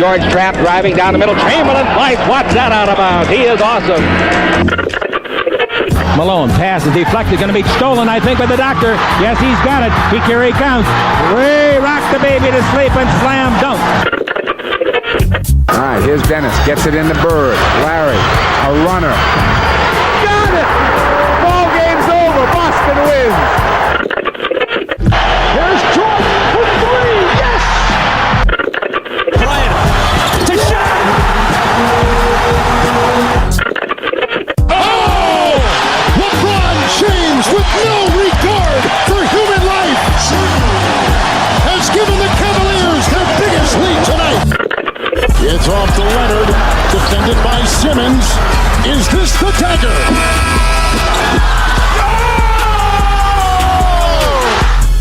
George Trapp driving down the middle. Chamberlain fights. Watch that out of bounds. He is awesome. Malone pass is deflected. Going to be stolen, I think, by the doctor. Yes, he's got it. Here he comes. Way rock the baby to sleep and slam dunk. All right, here's Dennis. Gets it into Bird. Larry, a runner. Got it! Ball game's over. Boston wins. Here's Jordan for three. Yes! Bryant to shot. Oh! LeBron James, with no regard for human life, has given the Cavaliers their biggest lead tonight. It's off to Leonard, defended by Simmons. Is this the dagger?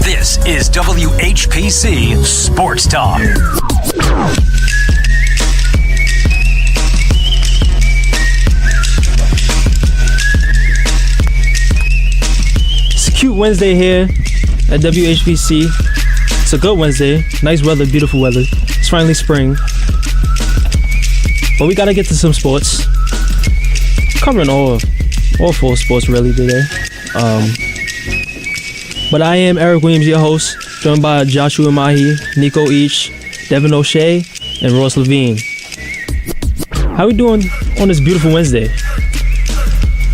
This is WHPC Sports Talk. It's a cute Wednesday here at WHPC. It's a good Wednesday. Nice weather, beautiful weather. It's finally spring. But we gotta get to some sports. Covering all four sports really today. But I am Eric Williams, your host, joined by Joshua Mahi, Nico Each, Devin O'Shea, and Ross Levine. How we doing on this beautiful Wednesday?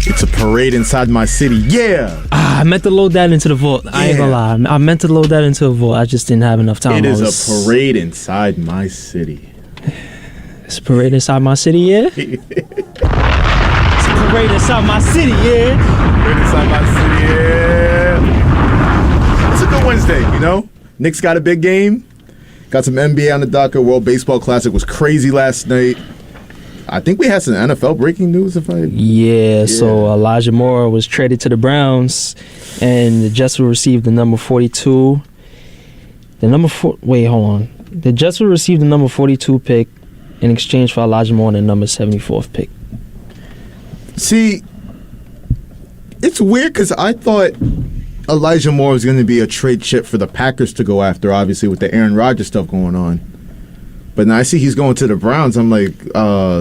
It's a parade inside my city. Yeah! I meant to load that into the vault. Yeah. I ain't gonna lie. I meant to load that into the vault. I just didn't have enough time. It is a parade inside my city. It's a parade inside my city, yeah? It's a parade inside my city, yeah? Parade inside my city, yeah. It's a good Wednesday, you know? Knicks got a big game. Got some NBA on the docket. World Baseball Classic was crazy last night. I think we had some NFL breaking news. Yeah, so Elijah Moore was traded to the Browns, and the Jets will receive the number 42. The Jets will receive the number 42 pick in exchange for Elijah Moore and the number 74th pick. See, it's weird because I thought Elijah Moore was going to be a trade chip for the Packers to go after, obviously, with the Aaron Rodgers stuff going on. But now I see he's going to the Browns. I'm like,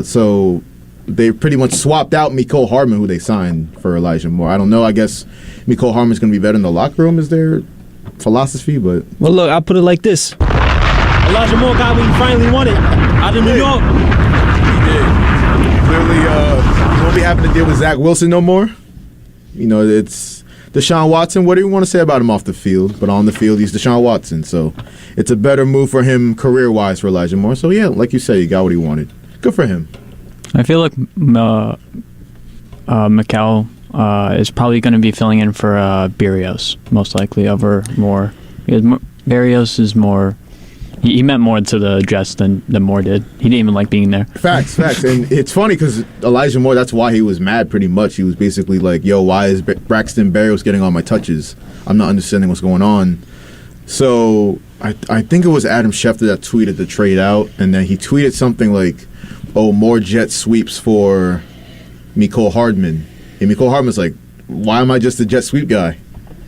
so they pretty much swapped out Mecole Hardman, who they signed for Elijah Moore. I don't know. I guess Mecole Hardman's going to be better in the locker room, is their philosophy. But well, look, I'll put it like this. Elijah Moore got what he finally wanted out of New York. He did. Clearly, he won't be having to deal with Zach Wilson no more. You know, it's Deshaun Watson. What do you want to say about him off the field? But on the field, he's Deshaun Watson. So it's a better move for him career-wise for Elijah Moore. So, yeah, like you said, he got what he wanted. Good for him. I feel like Mecole is probably going to be filling in for Berrios, most likely, over Moore. Because Berrios is more... He meant more to the Jets than Moore did. He didn't even like being there. Facts. And it's funny because Elijah Moore, that's why he was mad pretty much. He was basically like, yo, why is Braxton Berrios getting all my touches? I'm not understanding what's going on. So I think it was Adam Schefter that tweeted the trade out, and then he tweeted something like, oh, more jet sweeps for Mecole Hardman. And Mecole Hardman's like, why am I just a jet sweep guy?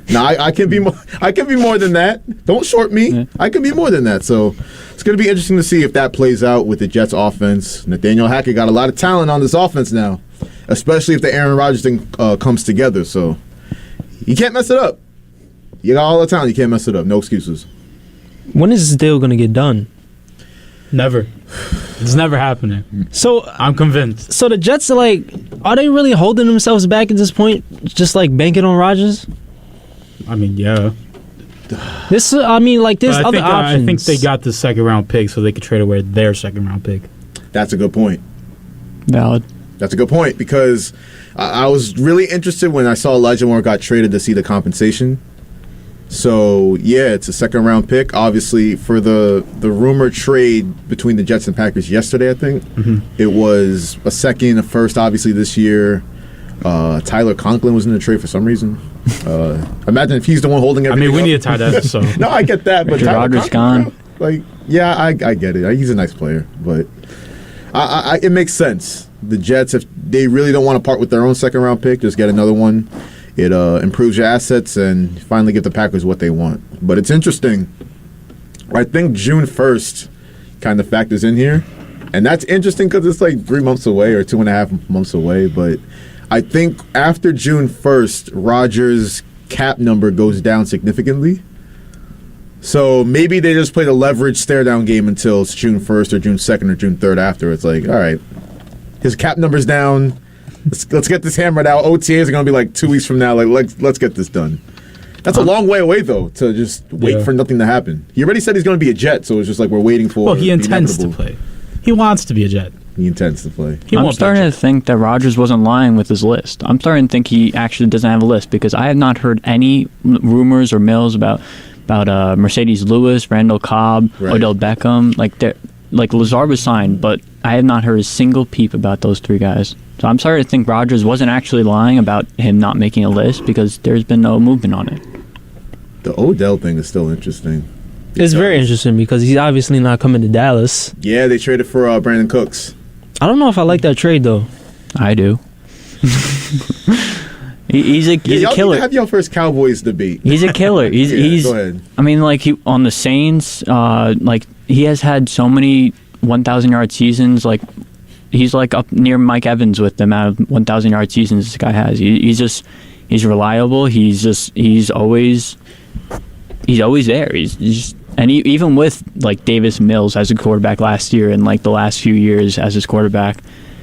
Now I can be more. I can be more than that. Don't short me. Yeah. I can be more than that. So it's going to be interesting to see if that plays out with the Jets' offense. Nathaniel Hackett got a lot of talent on this offense now, especially if the Aaron Rodgers thing comes together. So you can't mess it up. You got all the talent. You can't mess it up. No excuses. When is this deal going to get done? Never. It's never happening. So I'm convinced. So the Jets are they really holding themselves back at this point? Just like banking on Rodgers? I mean, yeah. There's other options. I think they got the second round pick so they could trade away their second round pick. That's a good point. Valid. That's a good point because I was really interested when I saw Elijah Moore got traded to see the compensation. So, yeah, it's a second round pick. Obviously, for the rumored trade between the Jets and Packers yesterday, I think, It was a second, a first, obviously, this year. Tyler Conklin was in the trade for some reason. Imagine if he's the one holding everything. I mean, we need a tight end, so. No, I get that, but Tyler Rodgers gone. I get it. He's a nice player, but it makes sense. The Jets, if they really don't want to part with their own second round pick, just get another one. It improves your assets and finally give the Packers what they want. But it's interesting. I think June 1st, kind of factors in here. And that's interesting because it's like 3 months away or 2.5 months away. But I think after June 1st, Rodgers' cap number goes down significantly. So maybe they just play the leverage stare-down game until it's June 1st or June 2nd or June 3rd after. It's like, all right, his cap number's down. Let's get this hammered out. OTAs are going to be like 2 weeks from now. Like, let's get this done. That's a long way away, though, to just wait for nothing to happen. He already said he's going to be a Jet, so it's just like we're waiting for. Well, he the intends to inevitable. play. He wants to be a Jet. He intends to play. I'm starting to think that Rodgers wasn't lying with his list. I'm starting to think he actually doesn't have a list because I have not heard any rumors or mails about Mercedes Lewis, Randall Cobb, Odell Beckham. Like Lazard was signed, but I have not heard a single peep about those three guys. So I'm starting to think Rodgers wasn't actually lying about him not making a list because there's been no movement on it. The Odell thing is still interesting. It's very interesting because he's obviously not coming to Dallas. Yeah, they traded for Brandon Cooks. I don't know if I like that trade, though. I do. He's a killer. Need to have your first Cowboys debate. He's a killer. He's go ahead. I mean, like on the Saints, he has had so many 1,000-yard seasons. Like he's like up near Mike Evans with the amount of 1,000-yard seasons this guy has. He's reliable. He's always there. Even with like Davis Mills as a quarterback last year and like the last few years as his quarterback,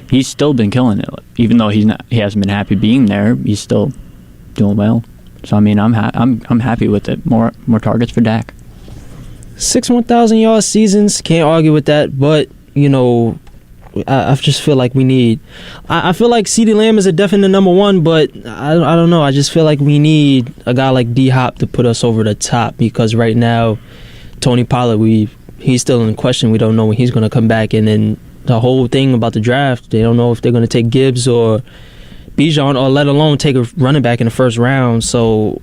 he's still been killing it. Even though he hasn't been happy being there, he's still doing well. So I mean, I'm happy with it. More targets for Dak. 6 1,000-yard seasons, can't argue with that. But you know, I just feel like we need. I feel like CeeDee Lamb is a definite number one, but I don't know. I just feel like we need a guy like D-Hop to put us over the top because right now, Tony Pollard, he's still in question. We don't know when he's going to come back, and then the whole thing about the draft, they don't know if they're going to take Gibbs or Bijan, or let alone take a running back in the first round. So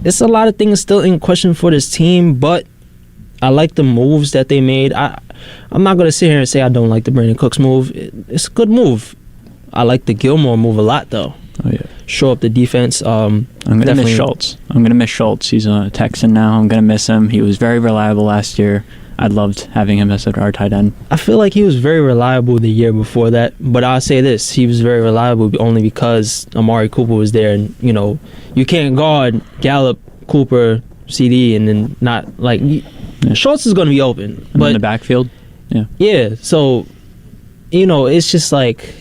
it's a lot of things still in question for this team, but I like the moves that they made. I'm not going to sit here and say I don't like the Brandon Cooks move. It's a good move. I like the Gilmore move a lot, though. Oh, yeah. Shore up the defense. I'm going to miss Schultz. He's a Texan now. I'm going to miss him. He was very reliable last year. I loved having him as our tight end. I feel like he was very reliable the year before that, but I'll say this. He was very reliable only because Amari Cooper was there, and, you know, you can't guard Gallup, Cooper, CD, and then not, like... Yeah. Schultz is going to be open. But in the backfield? Yeah. Yeah, so, you know, it's just like,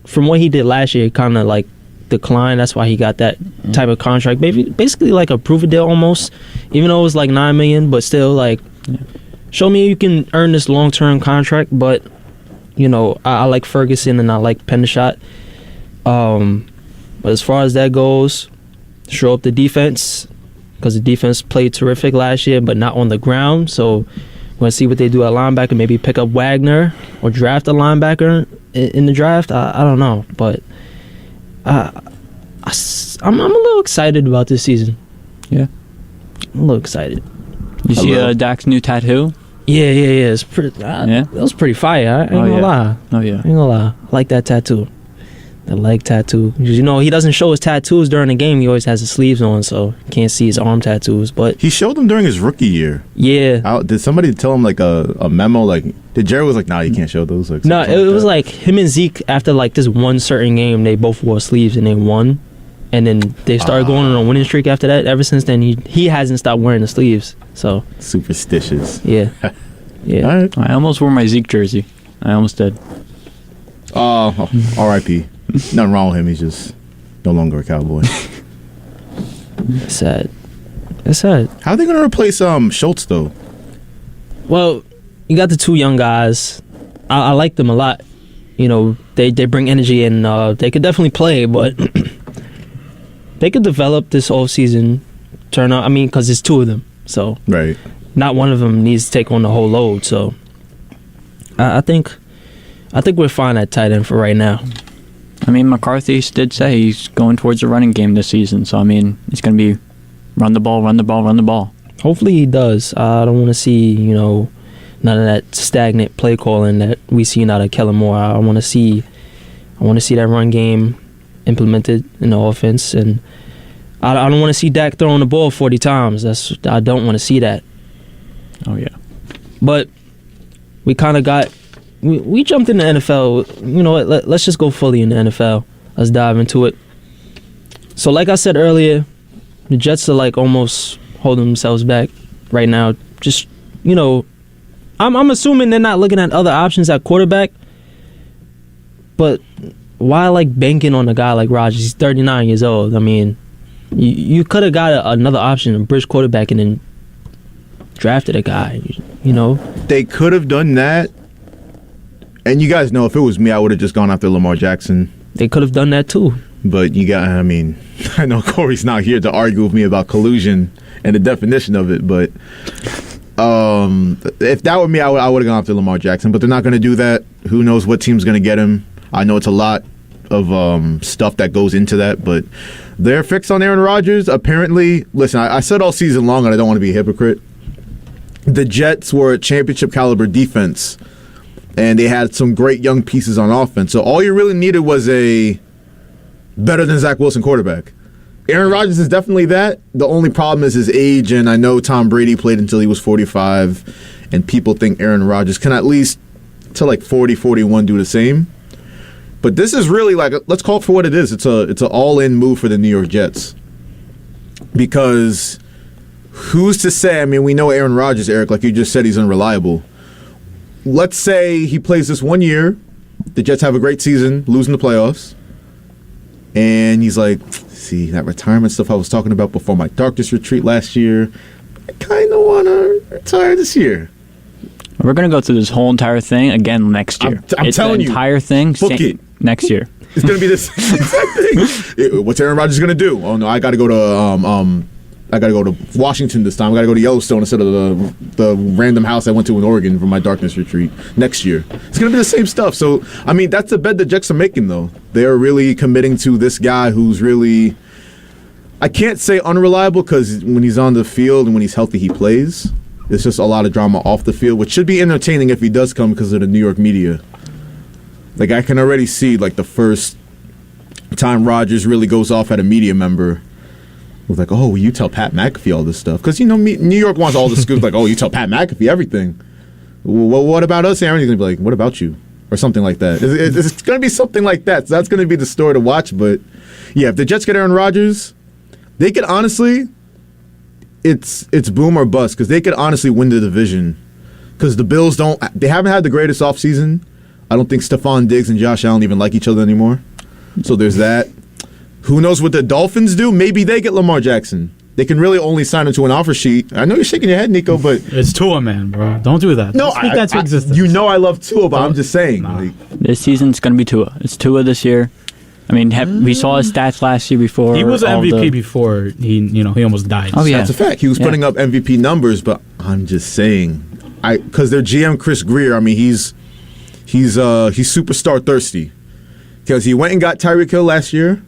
from what he did last year, kind of like declined. That's why he got that type of contract. Basically like a prove-a-deal almost, even though it was like $9 million, but still, like, show me you can earn this long-term contract, but, you know, I like Ferguson and I like Pendershot. But as far as that goes, show up the defense, because the defense played terrific last year, but not on the ground. So we're going to see what they do at linebacker. Maybe pick up Wagner or draft a linebacker in the draft. I don't know. But I'm a little excited about this season. Yeah. I'm a little excited. You see Dak's new tattoo? Yeah. It's pretty, that was pretty fire. I ain't gonna lie. Oh, yeah. I ain't gonna lie. I like that tattoo. The leg tattoo. You know, he doesn't show his tattoos during the game. He always has his sleeves on, so you can't see his arm tattoos. But he showed them during his rookie year. Yeah. Did somebody tell him like a memo? Like, did Jerry was like, nah, you can't show those? Like, no, it was like him and Zeke after like this one certain game, they both wore sleeves and they won. And then they started going on a winning streak after that. Ever since then, he hasn't stopped wearing the sleeves. So superstitious. Yeah. Yeah. All right. I almost wore my Zeke jersey. I almost did. R.I.P. Nothing wrong with him. He's just no longer a Cowboy. Sad. It's sad. How are they going to replace Schultz, though? Well, you got the two young guys. I like them a lot. You know, they bring energy and they could definitely play, but they could develop this offseason turnout. I mean, because it's two of them. So right. Not one of them needs to take on the whole load. So I think we're fine at tight end for right now. I mean, McCarthy did say he's going towards a running game this season. So, I mean, it's going to be run the ball. Hopefully he does. I don't want to see, you know, none of that stagnant play calling that we seen out of Kellen Moore. I want to see that run game implemented in the offense, and I don't want to see Dak throwing the ball 40 times. I don't want to see that. Oh yeah. But we kind of got we jumped in the NFL. You know what? Let's just go fully in the NFL. Let's dive into it. So, like I said earlier, the Jets are like almost holding themselves back right now. Just, you know, I'm assuming they're not looking at other options at quarterback. But why like banking on a guy like Rodgers? He's 39 years old. I mean, you could have got another option, a bridge quarterback, and then drafted a guy. You know, they could have done that. And you guys know, if it was me, I would have just gone after Lamar Jackson. They could have done that too. But I mean, I know Corey's not here to argue with me about collusion and the definition of it, but if that were me, I would have gone after Lamar Jackson. But they're not going to do that. Who knows what team's going to get him? I know it's a lot of stuff that goes into that, but they're fixed on Aaron Rodgers. Apparently, listen, I said all season long, and I don't want to be a hypocrite. The Jets were a championship caliber defense, and they had some great young pieces on offense. So all you really needed was a better than Zach Wilson quarterback. Aaron Rodgers is definitely that. The only problem is his age, and I know Tom Brady played until he was 45, and people think Aaron Rodgers can at least till like 40, 41 do the same. But this is really like, let's call it for what it is. It's an all-in move for the New York Jets. Because who's to say, I mean, we know Aaron Rodgers, Eric, like you just said, he's unreliable. Let's say he plays this 1 year, the Jets have a great season, losing the playoffs, and he's like, see, that retirement stuff I was talking about before my darkness retreat last year, I kind of want to retire this year. We're going to go through this whole entire thing again next year. I'm telling you. The entire thing next year. It's going to be this exact thing. What's Aaron Rodgers going to do? Oh, no, I got to go to Washington this time. I got to go to Yellowstone instead of the random house I went to in Oregon for my darkness retreat next year. It's going to be the same stuff. So, I mean, that's the bet the Jets are making, though. They're really committing to this guy who's really, I can't say unreliable because when he's on the field and when he's healthy, he plays. It's just a lot of drama off the field, which should be entertaining if he does come because of the New York media. Like, I can already see, like, the first time Rodgers really goes off at a media member. Was like, oh, you tell Pat McAfee all this stuff. Because, you know, New York wants all the scoops. Like, oh, you tell Pat McAfee everything. Well, what about us? Aaron's going to be like, what about you? Or something like that. It's going to be something like that. So that's going to be the story to watch. But, yeah, if the Jets get Aaron Rodgers, they could honestly, it's boom or bust. Because they could honestly win the division. Because the Bills they haven't had the greatest offseason. I don't think Stephon Diggs and Josh Allen even like each other anymore. So there's that. Who knows what the Dolphins do? Maybe they get Lamar Jackson. They can really only sign him to an offer sheet. I know you're shaking your head, Nico, but it's Tua, man, bro. Don't do that. No, speak that to existence. You know I love Tua, but I'm just saying. Nah. This season's gonna be Tua. It's Tua this year. I mean, we saw his stats last year before. He was an MVP before he almost died. Oh yeah, that's a fact. He was putting up MVP numbers, but I'm just saying, because their GM Chris Greer. I mean, he's superstar thirsty because he went and got Tyreek Hill last year.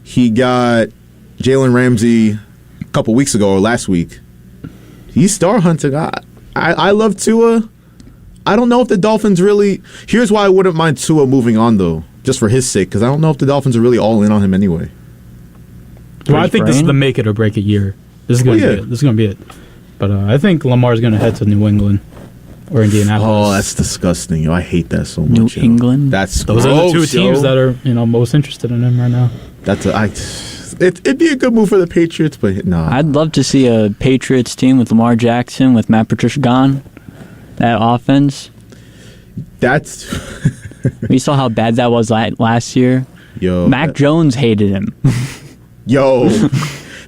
He got Jalen Ramsey a couple weeks ago or last week. He's star hunting. I love Tua. I don't know if the Dolphins really. Here's why I wouldn't mind Tua moving on, though, just for his sake, because I don't know if the Dolphins are really all in on him anyway. Well, I think this is the make it or break it year. This is going to be it. This is going to be it. But I think Lamar's going to head to New England or Indianapolis. Oh, that's disgusting. Yo, I hate that so much. New England? That's Those gross, are the two teams that are most interested in him right now. It'd be a good move for the Patriots, but no. I'd love to see a Patriots team with Lamar Jackson, with Matt Patricia gone. That offense. That's. We saw how bad that was last year. Yo, Mac Jones hated him. Yo,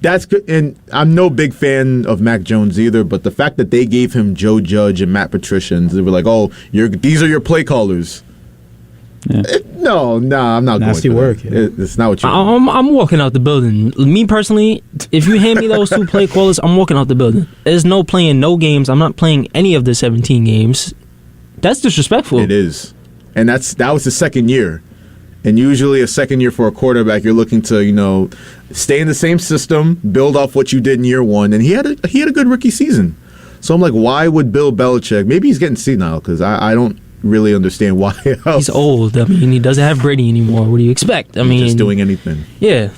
that's good. And I'm no big fan of Mac Jones either, but the fact that they gave him Joe Judge and Matt Patricia, and they were like, "Oh, these are your play callers." Yeah. I'm not. Nasty going work. It's not what you. I'm walking out the building. Me personally, if you hand me those two play callers, I'm walking out the building. There's no playing no games. I'm not playing any of the 17 games. That's disrespectful. It is, and that was the second year. And usually a second year for a quarterback, you're looking to, stay in the same system, build off what you did in year one. And he had a good rookie season. So I'm like, why would Bill Belichick? Maybe he's getting senile because I don't really understand why else. He's old. I mean, he doesn't have Brady anymore. What do you expect? I mean, just doing anything. Yeah.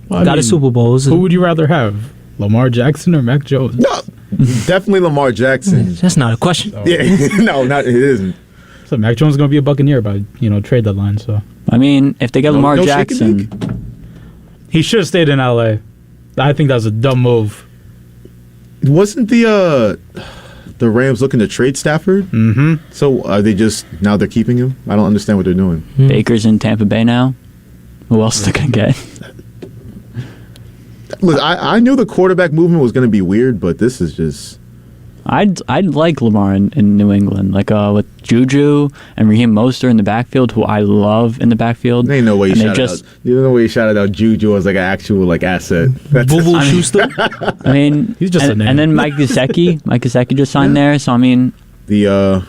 Got his Super Bowls. Who would you rather have, Lamar Jackson or Mac Jones? No, Definitely Lamar Jackson. That's not a question. Yeah, no, it isn't. So Mac Jones is going to be a Buccaneer by trade deadline. So I mean, if they get Lamar Jackson, he should have stayed in LA. I think that's a dumb move. Wasn't the Rams looking to trade Stafford? Mm-hmm. So are they now they're keeping him? I don't understand what they're doing. Baker's in Tampa Bay now. Who else are they going to get? Look, I knew the quarterback movement was going to be weird, but this is just... I'd like Lamar in New England, like with Juju and Raheem Mostert in the backfield, who I love in the backfield. There ain't no way you shouted out Juju as like an actual asset. Boo Schuster. I mean, he's just a name. And then Mike Gesicki just signed there. So I mean, skedaddle.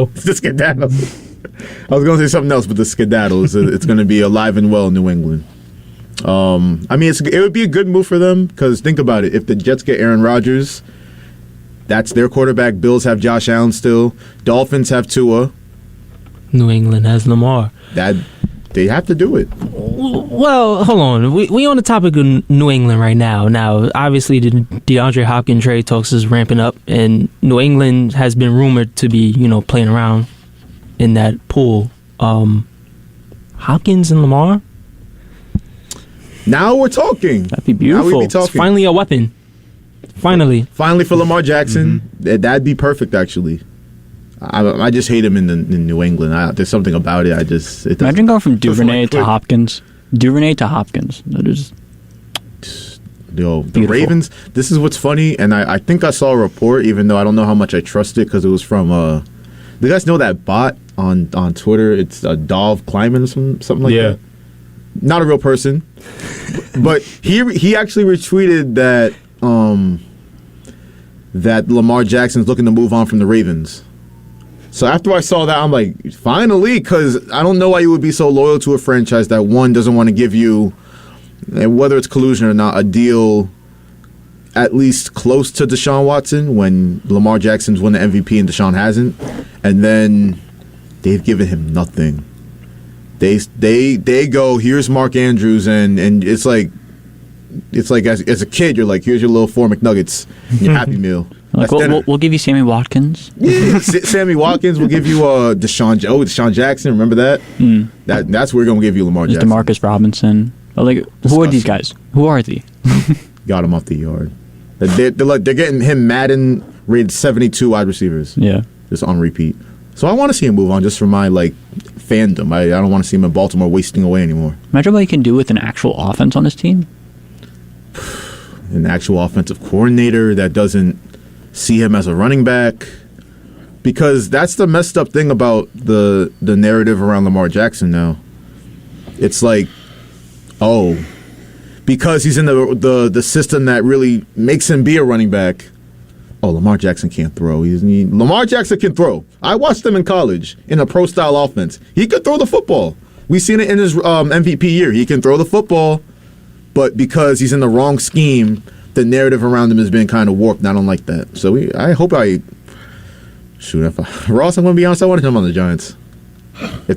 The skedaddle. I was going to say something else, but the skedaddle it's going to be alive and well in New England. I mean, it would be a good move for them because think about it. If the Jets get Aaron Rodgers, that's their quarterback. Bills have Josh Allen still. Dolphins have Tua. New England has Lamar. They have to do it. Well, hold on. We on the topic of New England right now. Now, obviously, the DeAndre Hopkins trade talks is ramping up, and New England has been rumored to be, playing around in that pool. Hopkins and Lamar. Now we're talking. That'd be beautiful. Now we be talking. It's finally a weapon. Finally for Lamar Jackson. Mm-hmm. That'd be perfect, actually. I just hate him in New England. There's something about it. Imagine going from Duvernay to Hopkins. That is. The Ravens. This is what's funny, and I think I saw a report, even though I don't know how much I trust it because it was from. Do you guys know that bot on Twitter? It's Dov Kleiman or something like that. Not a real person, but he actually retweeted that Lamar Jackson's looking to move on from the Ravens. So after I saw that, I'm like, finally, because I don't know why you would be so loyal to a franchise that one doesn't want to give you, whether it's collusion or not, a deal at least close to Deshaun Watson when Lamar Jackson's won the MVP and Deshaun hasn't, and then they've given him nothing. They go, here's Mark Andrews, and it's like as a kid, you're like, here's your little 4 McNuggets, your Happy Meal. Like, we'll give you Sammy Watkins. Yeah, Sammy Watkins. We'll give you Deshaun Jackson. Remember that? That's where we're gonna give you Lamar Jackson. DeMarcus Robinson. But like, who are these guys? Who are they? Got him off the yard. They're getting him Madden rated 72 wide receivers. Yeah, just on repeat. So I want to see him move on just for my fandom. I don't want to see him in Baltimore wasting away anymore. Imagine what he can do with an actual offense on his team. An actual offensive coordinator that doesn't see him as a running back. Because that's the messed up thing about the narrative around Lamar Jackson now. It's like, because he's in the system that really makes him be a running back. Oh, Lamar Jackson can't throw. Lamar Jackson can throw. I watched him in college in a pro-style offense. He could throw the football. We've seen it in his MVP year. He can throw the football, but because he's in the wrong scheme, the narrative around him has been kind of warped, and I don't like that. So Ross, I'm going to be honest, I wanted him on the Giants.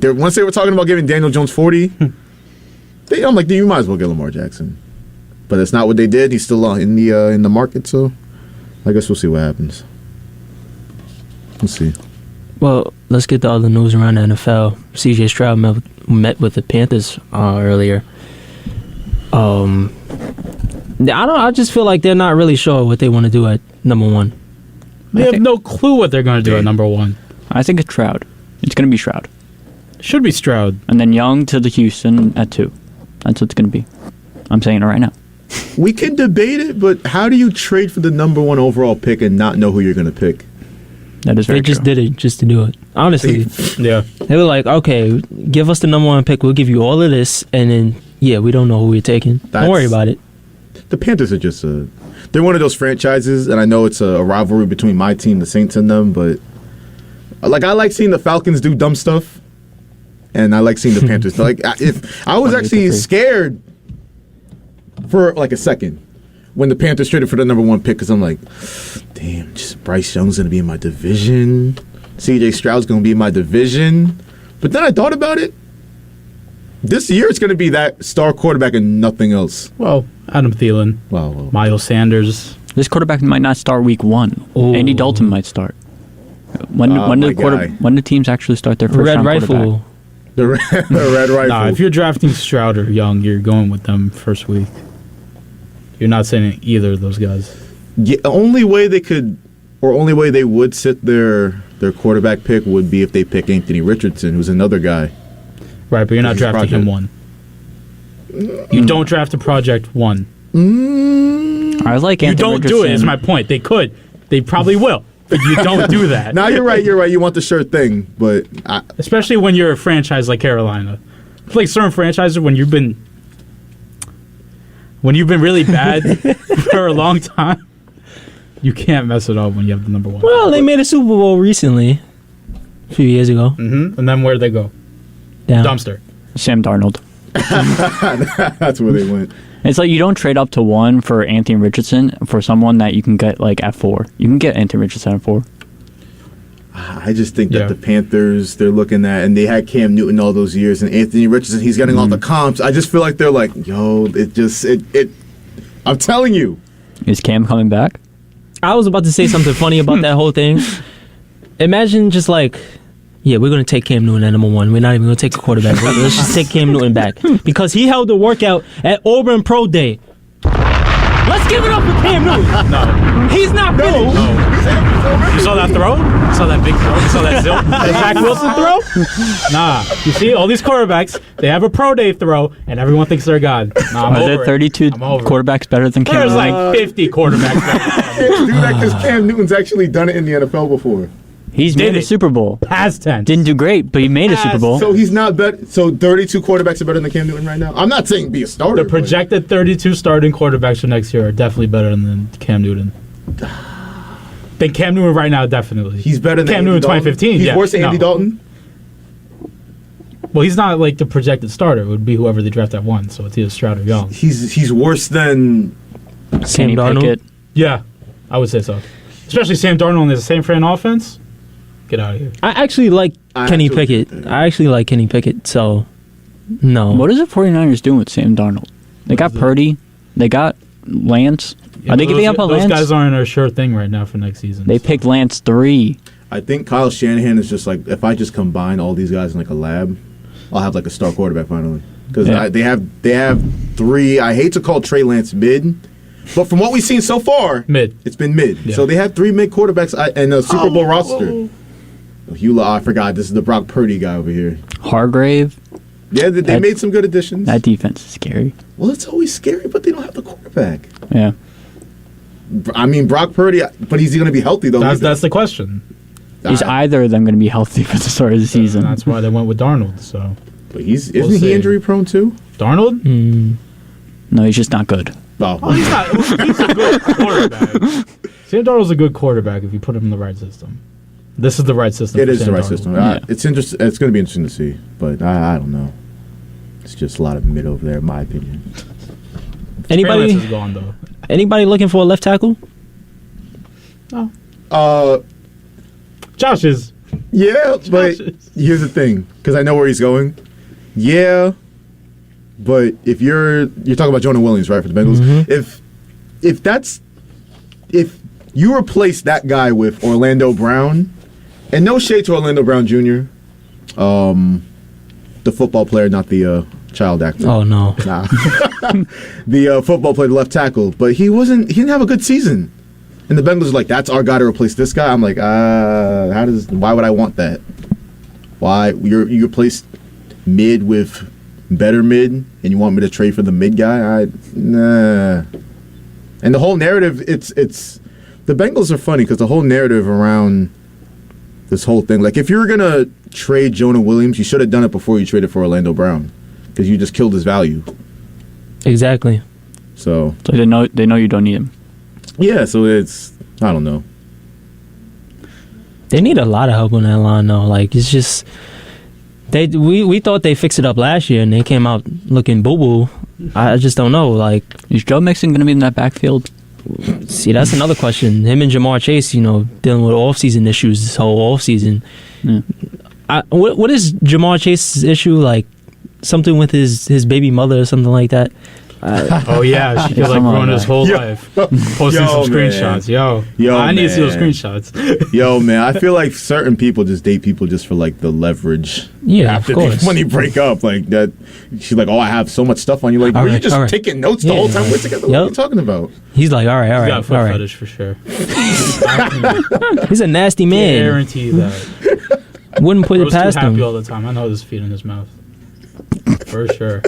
Once they were talking about giving Daniel Jones 40, I'm like, you might as well get Lamar Jackson. But it's not what they did. He's still in the market, so I guess we'll see what happens. We'll see. Well, let's get to all the news around the NFL. C.J. Stroud met with the Panthers earlier. I just feel like they're not really sure what they want to do at number one. They have no clue what they're going to do at number one. I think it's Stroud. It's going to be Stroud. Should be Stroud. And then Young to the Houston at 2. That's what it's going to be. I'm saying it right now. We can debate it, but how do you trade for the number one overall pick and not know who you're going to pick? That is very true. They just did it just to do it. Honestly. Yeah. They were like, okay, give us the number one pick. We'll give you all of this. And then, we don't know who we're taking. Don't worry about it. The Panthers are just they're one of those franchises, and I know it's a rivalry between my team, the Saints, and them, but I like seeing the Falcons do dumb stuff, and I like seeing the Panthers. If I was actually scared for a second when the Panthers traded for the number one pick, because I'm like, damn, just Bryce Young's going to be in my division. C.J. Stroud's going to be in my division. But then I thought about it. This year it's going to be that star quarterback and nothing else. Well, Adam Thielen, Wow. Miles Sanders. This quarterback might not start week 1. Ooh. Andy Dalton might start. When do teams actually start their first Red round Rifle. quarterback? The red rifle. Nah, if you're drafting Stroud or Young, you're going with them first week. You're not sending either of those guys. Yeah, only way they would sit their quarterback pick would be if they pick Anthony Richardson, who's another guy. Right, but you're not He's drafting him project. 1. You don't draft a project 1. I like You Anthony don't Richardson. do it, is my point. They could. They probably will. But you don't do that. Now you're right. You want the sure thing, but Especially when you're a franchise like Carolina. It's like certain franchises when you've been really bad for a long time, you can't mess it up when you have the number 1. Well, they made a Super Bowl recently, a few years ago. And then where'd they go? Down. Dumpster. Sam Darnold. that's where they went. It's like you don't trade up to 1 for Anthony Richardson for someone that you can get like at 4. You can get Anthony Richardson at 4. I just think that the Panthers, they're looking at, and they had Cam Newton all those years, and Anthony Richardson, he's getting all the comps. I just feel like they're like, yo, I'm telling you. Is Cam coming back? I was about to say something funny about that whole thing. Imagine just like, yeah, we're going to take Cam Newton at number 1. We're not even going to take a quarterback. Let's just take Cam Newton back. Because he held a workout at Auburn Pro Day. Let's give it up for Cam Newton. No. He's not finished. No. You saw that throw? You saw that big throw? You saw that Zach Wilson throw? Nah. You see, all these quarterbacks, they have a pro day throw, and everyone thinks they're God. Nah, I'm Are over there 32 it. I'm over it. quarterbacks better than Cam There's Newton? like 50 quarterbacks. Can't do that because Cam Newton's actually done it in the NFL before. He's Did made a it. Super Bowl. Past tense. Didn't do great, but he made a Super Bowl. So he's not better. So 32 quarterbacks are better than Cam Newton right now. I'm not saying be a starter. The projected 32 starting quarterbacks for next year are definitely better than Cam Newton. Than Cam Newton right now, definitely. He's better than Cam Andy Newton Dalton. 2015. He's yeah. worse than Andy No. Dalton. Well, he's not like the projected starter. It would be whoever they draft at 1, so it's either Stroud or Young. He's worse than Sam Kenny Darnold. Pickett. Yeah, I would say so. Especially Sam Darnold in the same frame offense. Get out of here. I actually like Kenny Pickett. I actually like Kenny Pickett, so no. What is the 49ers doing with Sam Darnold? They got Purdy. They got Lance. Are they giving up on Those Lance? guys aren't a sure thing right now for next season. They picked Lance 3. I think Kyle Shanahan is just like, if I just combine all these guys in like a lab, I'll have like a star quarterback finally. Because Yeah. they have 3. I hate to call Trey Lance mid, but from what we've seen so far, it's been mid. Yeah. So they have 3 mid quarterbacks and a Super Bowl roster. I forgot. This is the Brock Purdy guy over here. Hargrave. Yeah, they made some good additions. That defense is scary. Well, it's always scary, but they don't have the quarterback. Yeah. I mean, Brock Purdy, but is he going to be healthy though? That's the question. Is either of them going to be healthy for the start of the season? That's why they went with Darnold. So, But isn't We'll he see. injury prone too? Darnold? No, he's just not good. Oh, He's not. He's a good quarterback. Sam Darnold's a good quarterback if you put him in the right system. This is the right system. it for is the Sam right Darnold. system. Yeah. It's interesting. It's going to be interesting to see, but I don't know. It's just a lot of mid over there, in my opinion. Trey Lance Anybody is gone though. anybody looking for a left tackle? Josh is. Yeah, but here's the thing, because I know where he's going. Yeah, but if you're talking about Jonah Williams, right, for the Bengals, if you replace that guy with Orlando Brown, and no shade to Orlando Brown Jr., the football player, not the child actor. Oh no. Nah. The football player, the left tackle, but he didn't have a good season. And the Bengals are like, that's our guy to replace this guy. I'm like, why would I want that? Why you replaced mid with better mid, and you want me to trade for the mid guy? Nah. And the whole narrative, it's the Bengals are funny because the whole narrative around this whole thing, like if you were gonna trade Jonah Williams, you should have done it before you traded for Orlando Brown, because you just killed his value. Exactly. So they know you don't need him. yeah, so it's, I don't know. They need a lot of help on that line though. Like it's just we thought they fixed it up last year and they came out looking boo boo. I just don't know. Like, Is Joe Mixon going to be in that backfield? see, that's another question. Him and Jamar Chase, dealing with off-season issues this whole off-season. Yeah. What is Jamar Chase's issue? Like, something with his baby mother or something like that. Oh yeah, she could like ruin his whole life. Posting some screenshots. Yo, I need to see those screenshots. Yo, man, I feel like certain people just date people just for like the leverage. Yeah, after of course. when you break up, like that, she's like, "Oh, I have so much stuff on you." Like, were you just taking notes the whole time we're together? What are you talking about? He's like, all right, He's got a foot fetish for sure. He's a nasty man. Guarantee that. Wouldn't put it Bro's past too happy him. all the time. I know there's feet in his mouth. For sure.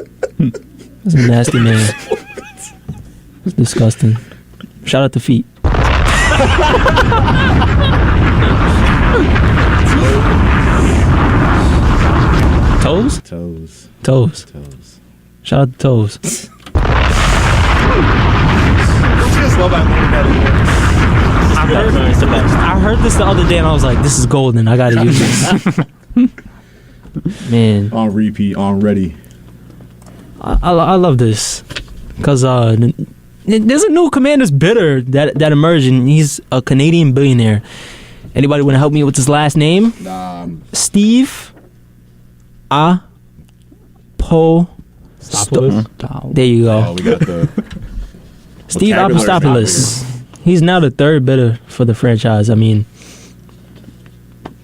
He's a nasty man. It's disgusting. Shout out to feet. Toes? Toes. Toes. Toes. Shout out to toes. Just love It's the best. I heard this the other day and I was like, this is golden. I gotta use this. Man. On repeat, on ready. I love this. Because there's a new Commanders bidder that emerged, and he's a Canadian billionaire. Anybody want to help me with his last name? Steve Stopoulos. There you go. Oh, we got the Steve vocabulary Apostopoulos. He's now the third bidder for the franchise. I mean,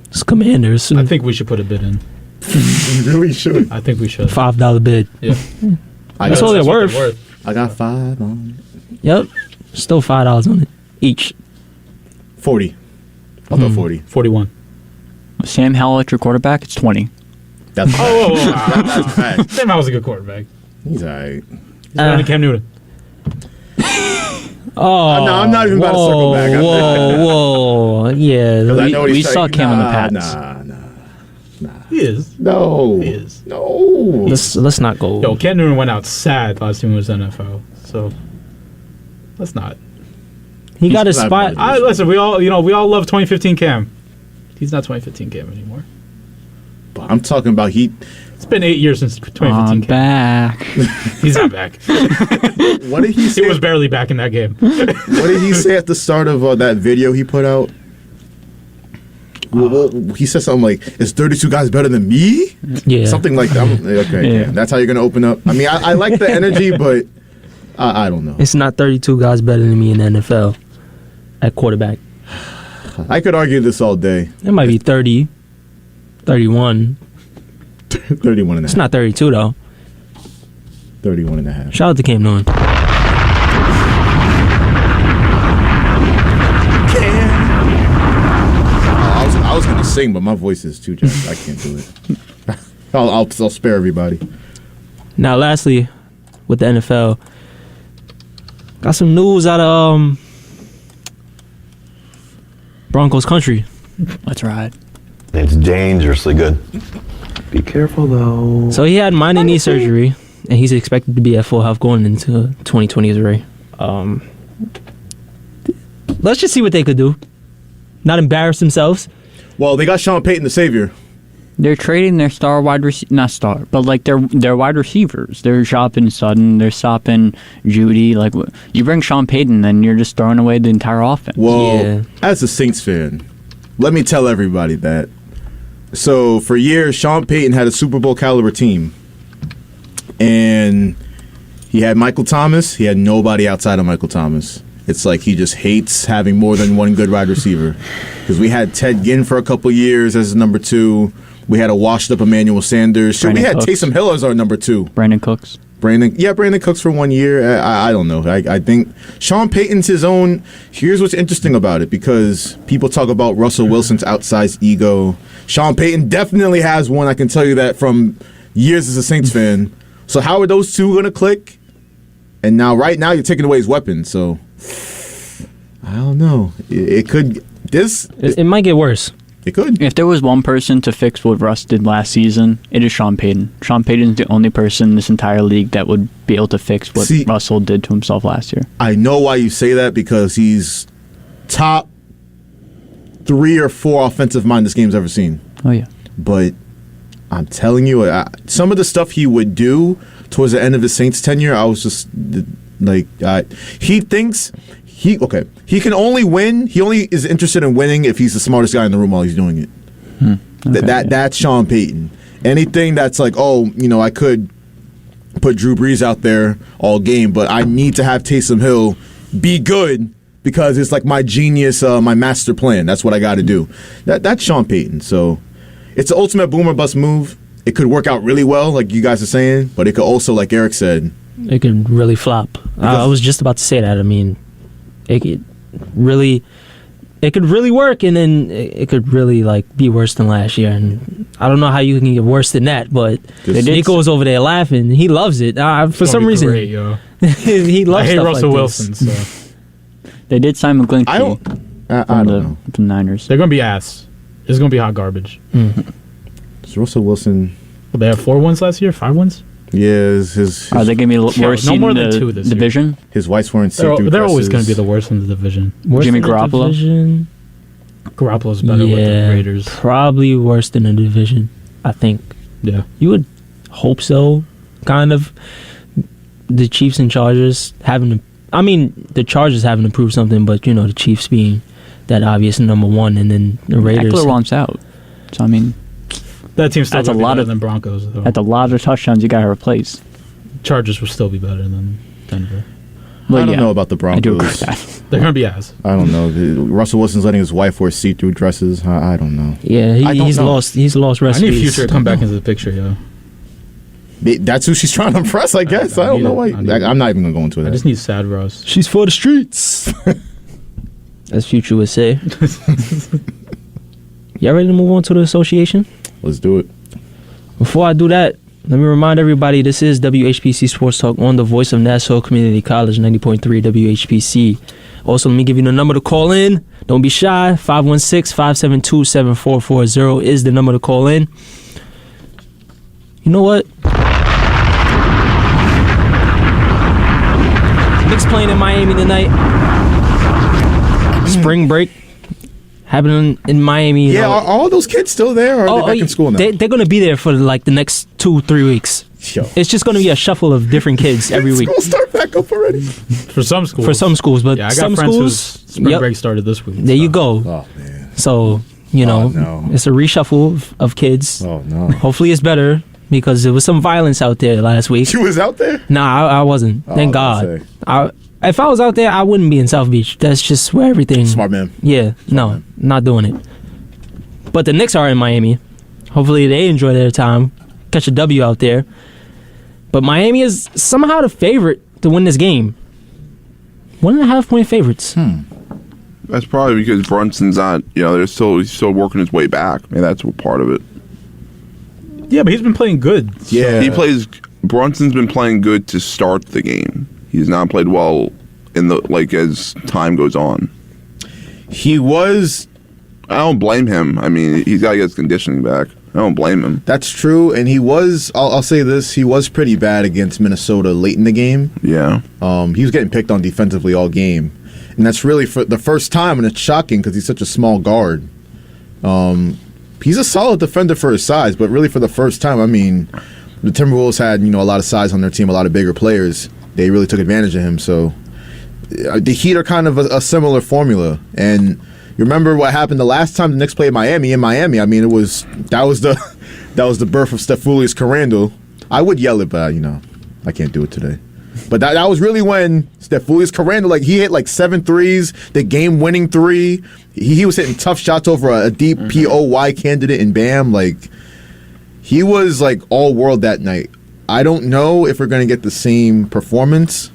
it's Commanders. I think we should put a bid in. You really should. I think we should. $5 bid. Yeah. That's all they're worth. I got 5 on it. Yep. Still $5 on it each. 40. I'll go 40. 41. Sam Howell at your quarterback, it's 20. That's That's fact. Sam Howell's a good quarterback. He's alright. He's better than Cam Newton. Oh, no, I'm not even about to circle back. Whoa. Yeah. I know what we he's saw saying. Cam in the Pats. He is. No. He is. No. Let's not go. Yo, Cam Newton went out sad last time he was NFL. So let's not. He got his not spot. bad. Listen, we all love 2015 Cam. He's not 2015 Cam anymore. But I'm talking about It's been 8 years since 2015 I'm Cam. back. He's not back. What did he say? He was barely back in that game. What did he say at the start of that video he put out? Well, he said something like, "Is 32 guys better than me?" Yeah. Something like that. Okay, Yeah. yeah. That's how you're gonna open up. I mean, I like the energy, but I don't know. It's not 32 guys better than me in the NFL at quarterback. I could argue this all day. It might be 30, 31. 31 and a It's half. not 32, though. 31 and a half. Shout out to Cam Newton. I was gonna sing, but my voice is too jacked. I can't do it. I'll spare everybody. Now, lastly, with the NFL, got some news out of Broncos country. That's right. It's dangerously good. Be careful, though. So he had minor knee surgery, and he's expected to be at full health going into 2023. Let's just see what they could do. Not embarrass themselves. Well, they got Sean Payton, the savior. They're trading their star wide receiver, not star, but like their wide receivers. They're shopping Sutton, they're shopping Judy. Like you bring Sean Payton, then you're just throwing away the entire offense. Well, Yeah. as a Saints fan, let me tell everybody that. So for years, Sean Payton had a Super Bowl caliber team, and he had Michael Thomas. He had nobody outside of Michael Thomas. It's like he just hates having more than one good wide receiver. Because we had Ted Ginn for a couple years as number 2. We had a washed-up Emmanuel Sanders. Sure, we Brandon had Cooks. Taysom Hill as our number 2. Brandon Cooks. Brandon Cooks for 1 year. I don't know. I think Sean Payton's his own. Here's what's interesting about it, because people talk about Russell Wilson's outsized ego. Sean Payton definitely has one. I can tell you that from years as a Saints fan. So how are those two going to click? And now, right now, you're taking away his weapon. So I don't know. It could. It might get worse. It could. If there was one person to fix what Russ did last season, it is Sean Payton. Sean Payton's the only person in this entire league that would be able to fix what Russell did to himself last year. I know why you say that, because he's top 3 or 4 offensive mind this game's ever seen. Oh, yeah. But I'm telling you, some of the stuff he would do towards the end of his Saints tenure, I was just like, he thinks he can only win. He only is interested in winning if he's the smartest guy in the room while he's doing it. Okay, That's Sean Payton. anything that's like, oh, I could put Drew Brees out there all game, but I need to have Taysom Hill be good because it's like my genius, my master plan. That's what I got to do. That's Sean Payton. So it's the ultimate boomer bust move. It could work out really well, like you guys are saying, but it could also, like Eric said, it could really flop. I was just about to say that. I mean, it could really work, and then it could really like be worse than last year. And I don't know how you can get worse than that, but Nico was over there laughing. He loves it for some reason. Great, yo. He loves. I hate stuff Russell like Wilson. this. So They did sign McGlinchey I don't know. from the Niners. they're gonna be ass. It's gonna be hot garbage. So Russell Wilson. Well, they had 4 wins last year, 5 wins. Yeah, his Are they going to be worse no in more than the 2 this division? his wife's wearing see-through They're always dresses. going to be the worst in the division. Worse Jimmy than the Garoppolo? division? Garoppolo's better with the Raiders. Probably worse than the division. I think Yeah. you would hope so. Kind of. The Chiefs and Chargers having to. I mean, the Chargers having to prove something, but the Chiefs being that obvious number one, and then the Raiders. Eckler wants out. So, I mean, That team's still That's a gonna be lot better of- than Broncos, though. that's a lot of touchdowns you got to replace. Chargers will still be better than Denver. Well, I don't yeah, know about the I do agree Broncos. with that. They're going to be ass. I don't know. Russell Wilson's letting his wife wear see-through dresses. I don't know. Yeah, I don't he's know. lost. He's lost I recipes. need Future to come back into the picture, yo. That's who she's trying to impress, I guess. I don't know why. I'm not even going to go into I that. just need Sad Ross. She's for the streets. As Future would say. Y'all ready to move on to the association? Let's do it. Before I do that, let me remind everybody this is WHPC Sports Talk on the voice of Nassau Community College, 90.3 WHPC. Also, let me give you the number to call in. Don't be shy. 516-572-7440 is the number to call in. You know what? Knicks playing in Miami tonight. Spring break happening in Miami. Yeah, are all those kids still there, or are they back in school now? They're going to be there for like the next 2-3 weeks. Yo. It's just going to be a shuffle of different kids every week. School start back up already. For some schools. For some schools, but Yeah, I got some friends schools, whose spring break started this week. there you go. Oh, man. So, no. it's a reshuffle of kids. Oh, no. Hopefully it's better because there was some violence out there last week. You was out there? Nah, I wasn't. Thank I was God. If I was out there, I wouldn't be in South Beach. That's just where everything... Smart man. Yeah, no, not doing it. But the Knicks are in Miami. Hopefully they enjoy their time. Catch a W out there. But Miami is somehow the favorite to win this game. 1.5 point favorites. That's probably because Brunson's not, he's still working his way back. I mean, that's part of it. Yeah, but he's been playing good. Yeah. Brunson's been playing good to start the game. He's not played well as time goes on. He was... I don't blame him. I mean, he's got to get his conditioning back. I don't blame him. That's true, and he was... I'll say this. He was pretty bad against Minnesota late in the game. Yeah. He was getting picked on defensively all game. And that's really for the first time, and it's shocking because he's such a small guard. He's a solid defender for his size, but really for the first time, I mean, the Timberwolves had, a lot of size on their team, a lot of bigger players. They really took advantage of him, so... The Heat are kind of a similar formula, and... You remember what happened the last time the Knicks played Miami in Miami? I mean, that was the birth of Stefulius Carrandall. I would yell it, but I can't do it today. But that was really when Stefulius Carrandall, he hit 7 threes, the game-winning 3. He was hitting tough shots over a deep POY candidate in Bam. He was all world that night. I don't know if we're going to get the same performance.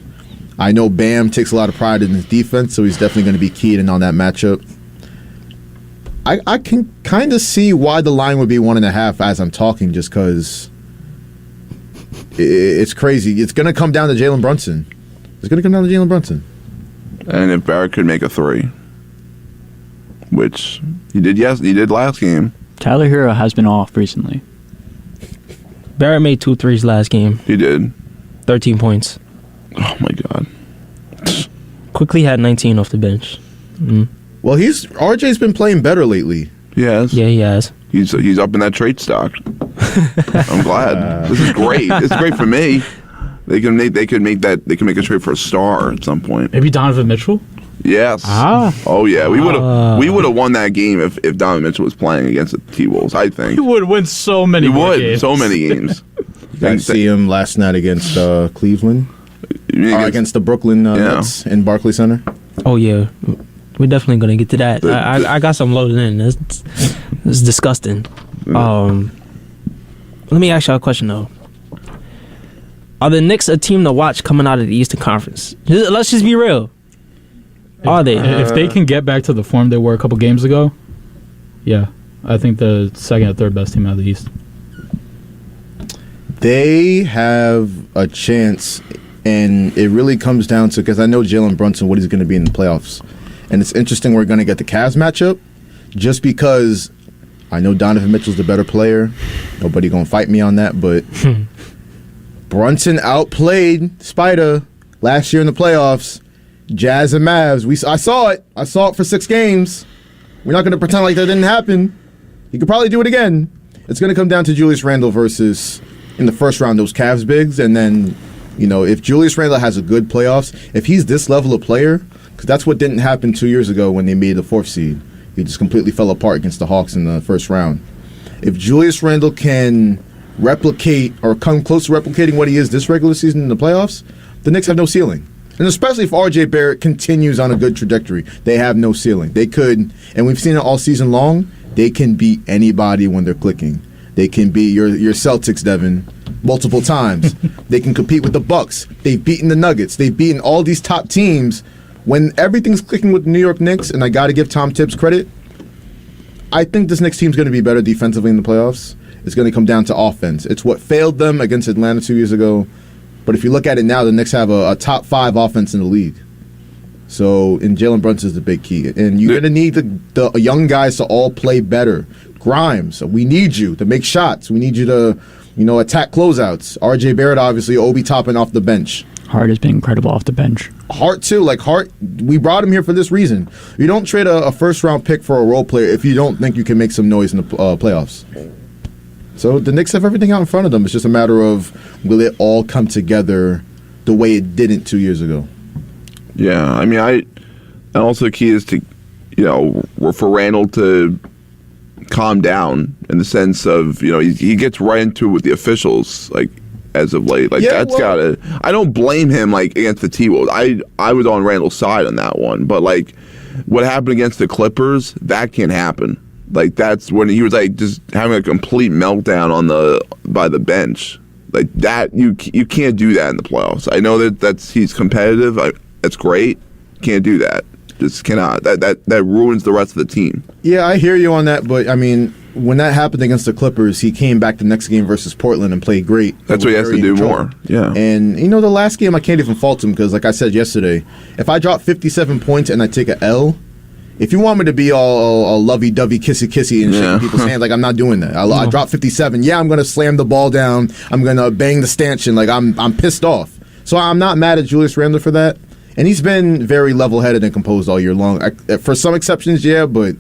I know Bam takes a lot of pride in his defense, so he's definitely going to be keyed in on that matchup. I can kind of see why the line would be 1.5 as I'm talking, just because it's crazy. It's going to come down to Jalen Brunson. And if Barrett could make a 3, which he did last game. Tyler Hero has been off recently. Barrett made 2 threes last game. He did. 13 points. Oh, my God. Quickly had 19 off the bench. Well, RJ's been playing better lately. Yes. Yeah, he has. He's up in that trade stock. I'm glad. This is great. It's great for me. They can make a trade for a star at some point. Maybe Donovan Mitchell? Yes. Oh yeah, we would have won that game if Donovan Mitchell was playing against the T-Wolves. I think He would win so many more games. so many games. I see him last night against Cleveland. Against the Brooklyn Nets in Barclays Center. Oh yeah, we're definitely gonna get to that. I got some loaded in. It's disgusting. Let me ask y'all a question though. Are the Knicks a team to watch coming out of the Eastern Conference? Let's just be real. Are they? If they can get back to the form they were a couple games ago, yeah, I think the second or third best team out of the East. They have a chance, and it really comes down to, because I know Jalen Brunson, what he's going to be in the playoffs. And it's interesting we're going to get the Cavs matchup, just because I know Donovan Mitchell's the better player. Nobody going to fight me on that, but Brunson outplayed Spider last year in the playoffs. Jazz and Mavs. I saw it. I saw it for 6 games. We're not going to pretend like that didn't happen. He could probably do it again. It's going to come down to Julius Randle versus, in the first round, those Cavs bigs. And then, if Julius Randle has a good playoffs, if he's this level of player, because that's what didn't happen 2 years ago when they made the 4th seed. He just completely fell apart against the Hawks in the first round. If Julius Randle can replicate or come close to replicating what he is this regular season in the playoffs, the Knicks have no ceiling. And especially if R.J. Barrett continues on a good trajectory, they have no ceiling. They could, and we've seen it all season long, they can beat anybody when they're clicking. They can beat your Celtics, Devin, multiple times. They can compete with the Bucks. They've beaten the Nuggets. They've beaten all these top teams. When everything's clicking with the New York Knicks, and I got to give Tom Tibbs credit, I think this Knicks team's going to be better defensively in the playoffs. It's going to come down to offense. It's what failed them against Atlanta 2 years ago. But if you look at it now, the Knicks have a top 5 offense in the league. So, and Jalen Brunson is the big key. And you're going to need the young guys to all play better. Grimes, we need you to make shots. We need you to, attack closeouts. R.J. Barrett, obviously, Obi Toppin off the bench. Hart has been incredible off the bench. Hart, too. Hart, we brought him here for this reason. You don't trade a first-round pick for a role player if you don't think you can make some noise in the playoffs. So the Knicks have everything out in front of them. It's just a matter of, will it all come together the way it didn't 2 years ago? Yeah, I mean, and also the key is to, for Randall to calm down in the sense of, he gets right into it with the officials, as of late. Gotta, I don't blame him, against the T-Wolves. I was on Randall's side on that one, but, what happened against the Clippers, that can't happen. That's when he was just having a complete meltdown by the bench. That you can't do that in the playoffs. I know that's he's competitive. That's great. Can't do that. Just cannot. That ruins the rest of the team. Yeah, I hear you on that, but I mean, when that happened against the Clippers, he came back the next game versus Portland and played great. That's what he has to do more. Yeah. And the last game I can't even fault him because, like I said yesterday, if I drop 57 points and I take a L. If you want me to be all lovey-dovey, kissy-kissy and shaking people's hands, I'm not doing that. I drop 57. Yeah, I'm going to slam the ball down. I'm going to bang the stanchion. I'm pissed off. So I'm not mad at Julius Randle for that. And he's been very level-headed and composed all year long. For some exceptions, yeah, but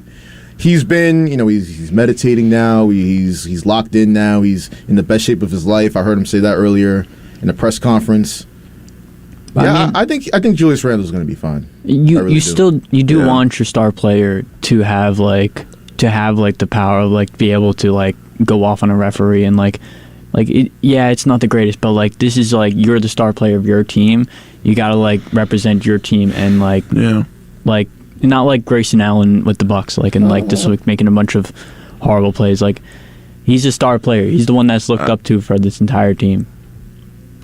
he's been, he's meditating now. He's locked in now. He's in the best shape of his life. I heard him say that earlier in the press conference. Yeah, I think Julius Randle's going to be fine. You do want your star player to have the power of be able to go off on a referee and it's not the greatest, but this is you're the star player of your team. You got to represent your team and not like Grayson Allen with the Bucks just making a bunch of horrible plays. He's a star player. He's the one that's looked up to for this entire team.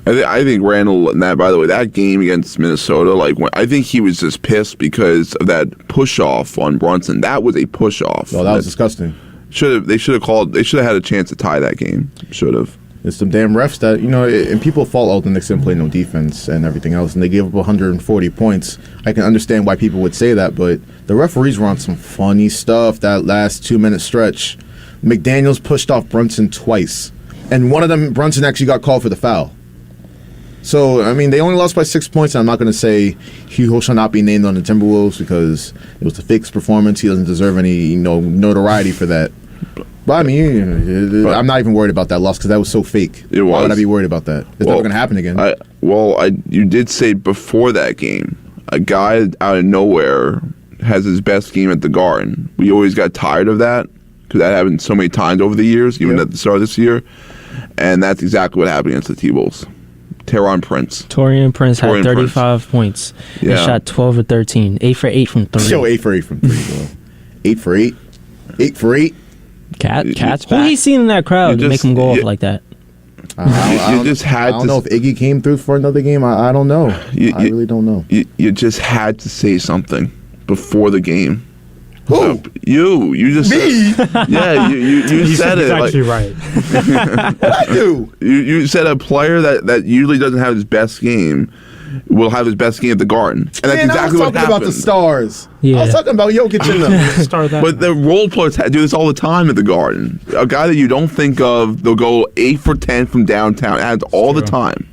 I think Randall, and that, by the way, that game against Minnesota, I think he was just pissed because of that push-off on Brunson. That was a push-off. Oh, that was disgusting. They should have had a chance to tie that game. Should have. It's some damn refs that, and people fault the Knicks didn't play no defense and everything else, and they gave up 140 points. I can understand why people would say that, but the referees were on some funny stuff that last 2-minute stretch. McDaniels pushed off Brunson twice, and one of them, Brunson actually got called for the foul. So, I mean, they only lost by 6 points. And I'm not going to say he shall not be named on the Timberwolves because it was the Fake's performance. He doesn't deserve any notoriety for that. But, I mean, I'm not even worried about that loss because that was so fake. It was. Why would I be worried about that? It's never going to happen again. You did say before that game, a guy out of nowhere has his best game at the Garden. We always got tired of that because that happened so many times over the years, even at the start of this year. And that's exactly what happened against the T-Bulls. Taurean Prince had 35 points. He shot 12 or 13. 8 for 8 from 3. Yo, 8 for 8 from 3, bro. 8 for 8. 8 for 8. Cat's Who he seen in that crowd to make him go off like that? I don't know if Iggy came through for another game. I don't know. I really don't know. You just had to say something before the game. Who? You just me? Said, yeah, you said it. He's actually right. What I do? You said a player that usually doesn't have his best game will have his best game at the Garden, and that's exactly what happened. I was talking about the stars. Yeah. I was talking about Jokic in them. But the role players do this all the time at the Garden. A guy that you don't think of, they'll go 8 for 10 from downtown. It happens all the time.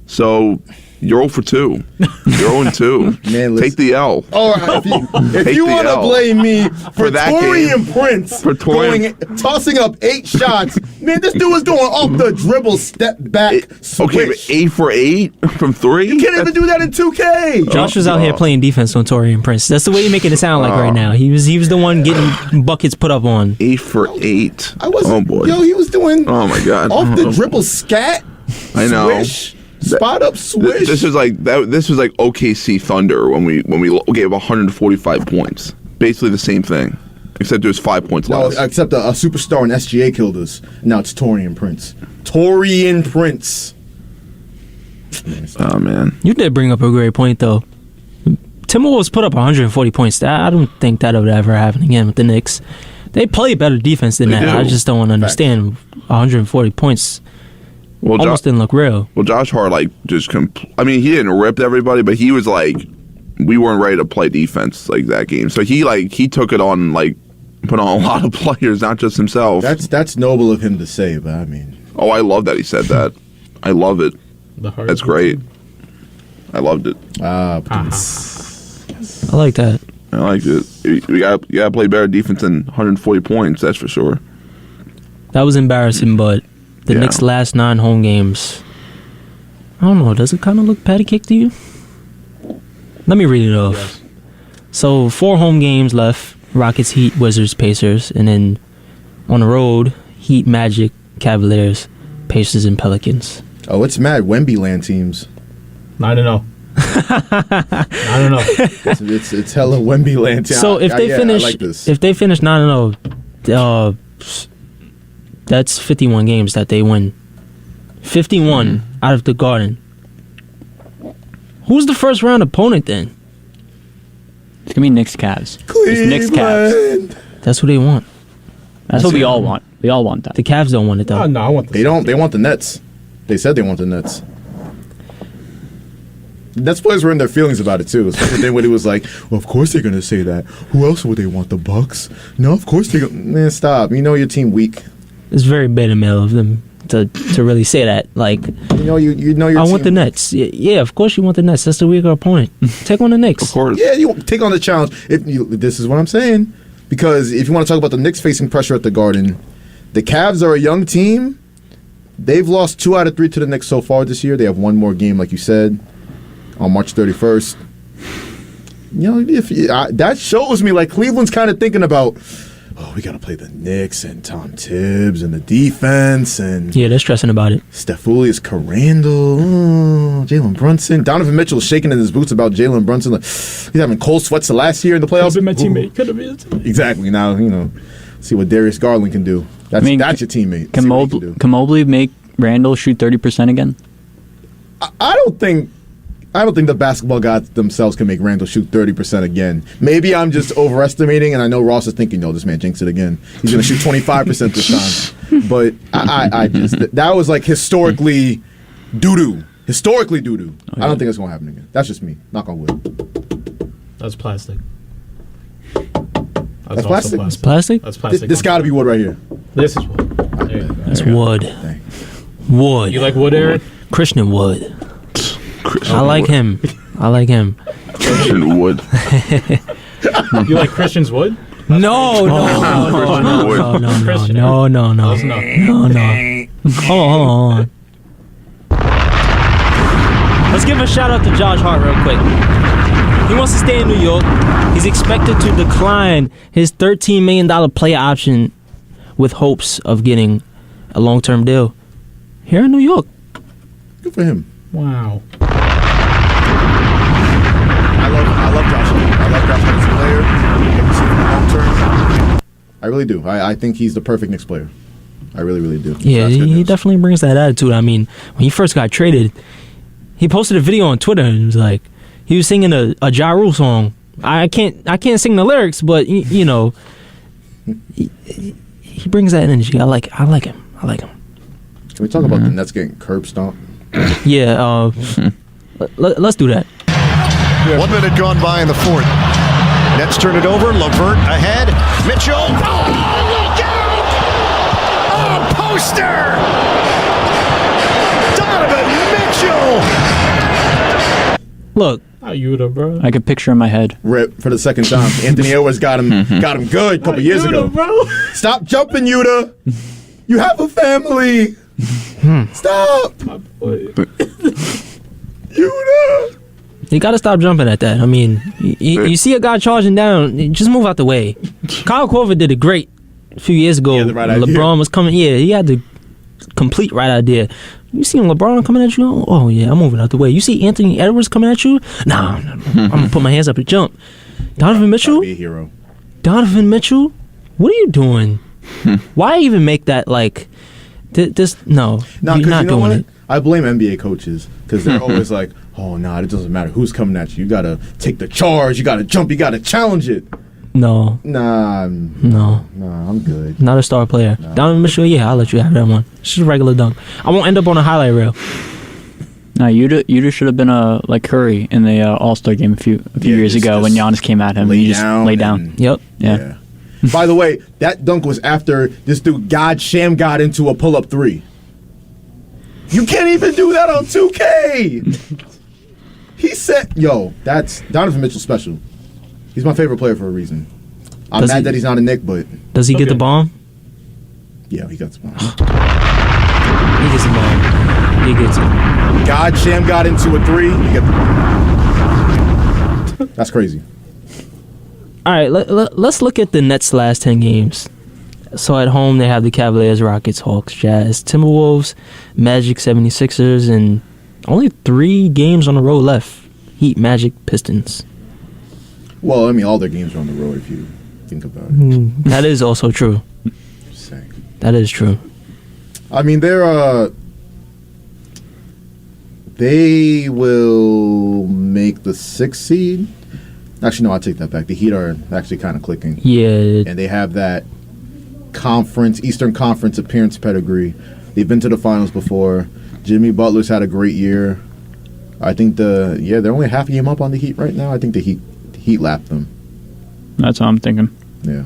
So you're 0 for 2. You're 0 2. Man, take the L. All right, if you want to blame me for Taurean Prince tossing up 8 shots, man, this dude was going off the dribble, step back, switch. Okay, but 8 for 8 from 3? You can't even do that in 2K. Josh was out here playing defense on Taurean Prince. That's the way you're making it sound like right now. He was the one getting buckets put up on. 8 for 8. I wasn't. Oh boy. Yo, he was doing. Oh my god. Off the dribble, scat. I know. Swish. Spot up, swish. This was like OKC Thunder when we gave 145 points. Basically the same thing, except there was 5 points less. No, except a superstar in SGA killed us. Now it's Taurean Prince. Taurean Prince. Oh man, you did bring up a great point though. Timberwolves put up 140 points. I don't think that would ever happen again with the Knicks. They play better defense than that. I just don't understand 140 points. Well, almost didn't look real. Well, Josh Hart I mean, he didn't rip everybody, but he was like, we weren't ready to play defense like that game. So he took it on, like, put on a lot of players, not just himself. That's noble of him to say, but I mean. Oh, I love that he said that. I love it. That's great. I loved it. I like that. I liked it. You gotta play better defense than 140 points. That's for sure. That was embarrassing, but the Knicks' last 9 home games, I don't know, does it kind of look patty cake to you? Let me read it off. Yes. So 4 home games left: Rockets, Heat, Wizards, Pacers, and then on the road, Heat, Magic, Cavaliers, Pacers, and Pelicans. Oh, it's mad Wemby land teams. I don't know. I don't know. It's hella Wemby land teams. So if they finish 9-0, that's 51 games that they win. 51 out of the Garden. Who's the first round opponent then? It's gonna be Knicks Cavs. Cleveland. It's Knicks Cavs. That's what they want. That's what we all want. We all want that. The Cavs don't want it though. No, I want. They don't. They want the Nets. They said they want the Nets. Nets players were in their feelings about it too. Especially then when it was like, well, of course they're gonna say that. Who else would they want? The Bucks? No, of course they. Man, stop. You know your team weak. It's very beta male of them to really say that. Like, you know your I want the Nets. Yeah, of course you want the Nets. That's the weaker opponent. Take on the Knicks. Of course. Yeah, you take on the challenge. This is what I'm saying. Because if you want to talk about the Knicks facing pressure at the Garden, the Cavs are a young team. They've lost 2 out of 3 to the Knicks so far this year. They have one more game, like you said, on March 31st. You know, that shows me like Cleveland's kind of thinking about, oh, we got to play the Knicks and Tom Tibbs and the defense. And yeah, they're stressing about it. Stephoulius, Carandle, Jalen Brunson. Donovan Mitchell shaking in his boots about Jalen Brunson. Like, he's having cold sweats the last year in the playoffs. Could have been my teammate. Could have been his teammate. Exactly. Now, see what Darius Garland can do. That's your teammate. Can Mobley make Randall shoot 30% again? I don't think the basketball gods themselves can make Randall shoot 30% again. Maybe I'm just overestimating, and I know Ross is thinking, no, this man jinxed it again. He's going to shoot 25% this time. But I just, that was like historically doo-doo. Historically doo-doo. Oh, yeah. I don't think it's going to happen again. That's just me. Knock on wood. That's plastic. That's plastic? It's plastic? That's plastic. This got to be wood right here. This is wood. That's wood. Wood. You like wood, Aaron? Christian Wood. I like him. Christian Wood. You like Christian's Wood? No. Hold on. Let's give a shout out to Josh Hart real quick. He wants to stay in New York. He's expected to decline his $13 million player option with hopes of getting a long-term deal here in New York. Good for him. Wow. I love Josh Hart. I love Josh Hart as a player. I can see him long term. I really do. I think he's the perfect Knicks player. I really, really do. Yeah, So he definitely brings that attitude. I mean, when he first got traded, he posted a video on Twitter and it was like he was singing a Ja Rule song. I can't sing the lyrics, but you know, he brings that energy. I like him. Can we talk about the Nets getting curb stomped? Yeah, let's do that. 1 minute gone by in the fourth. Nets turn it over. LeVert ahead. Mitchell. Oh, look out! Oh, poster! Donovan Mitchell! Look. How you the bro? I could picture in my head. Rip for the second time. Anthony Edwards got him good a couple years ago. Bro? Stop jumping, Yuta. You have a family. Stop. Yuta. You gotta stop jumping at that. I mean, you see a guy charging down, just move out the way. Kyle Korver did it great a few years ago. The right LeBron was coming. Yeah, he had the complete right idea. You see LeBron coming at you? Oh yeah, I'm moving out the way. You see Anthony Edwards coming at you? Nah, I'm gonna put my hands up and jump. Donovan Mitchell? Be a hero. Donovan Mitchell? What are you doing? Why even make that like this? No, No, you're because not you know doing what? it. I blame NBA coaches because they're always like, "Oh no, it doesn't matter who's coming at you. You gotta take the charge. You gotta jump. You gotta challenge it." No, Nah, I'm good. not a star player. Donovan Mitchell, yeah, I'll let you have that one. It's just a regular dunk. I won't end up on a highlight reel. No, Yuta should have been like Curry in the All-Star game a few years ago when Giannis came at him. lay He just down laid down. and- Yep. Yeah. By the way, that dunk was after this dude Sham got into a pull-up three. You can't even do that on 2K. He said, "Yo, that's Donovan Mitchell special. He's my favorite player for a reason. I'm mad that he's not a Knick, but Does he get the bomb? yeah, he got the ball. He gets the bomb. He gets it. Sham got into a three. You get the ball. That's crazy. All right, let's look at the Nets' last 10 games. So at home, they have the Cavaliers, Rockets, Hawks, Jazz, Timberwolves, Magic, 76ers, and only 3 games on the road left. Heat, Magic, Pistons. Well, I mean, all their games are on the road if you think about it. That is also true. Just saying. That is true. I mean, they will make the 6th seed. Actually, no, I take that back. The Heat are actually kind of clicking. Yeah. And they have that Eastern Conference appearance pedigree. They've been to the finals before. Jimmy Butler's had a great year. I think they're only half a game up on the Heat right now. I think the Heat lapped them. That's what I'm thinking. Yeah.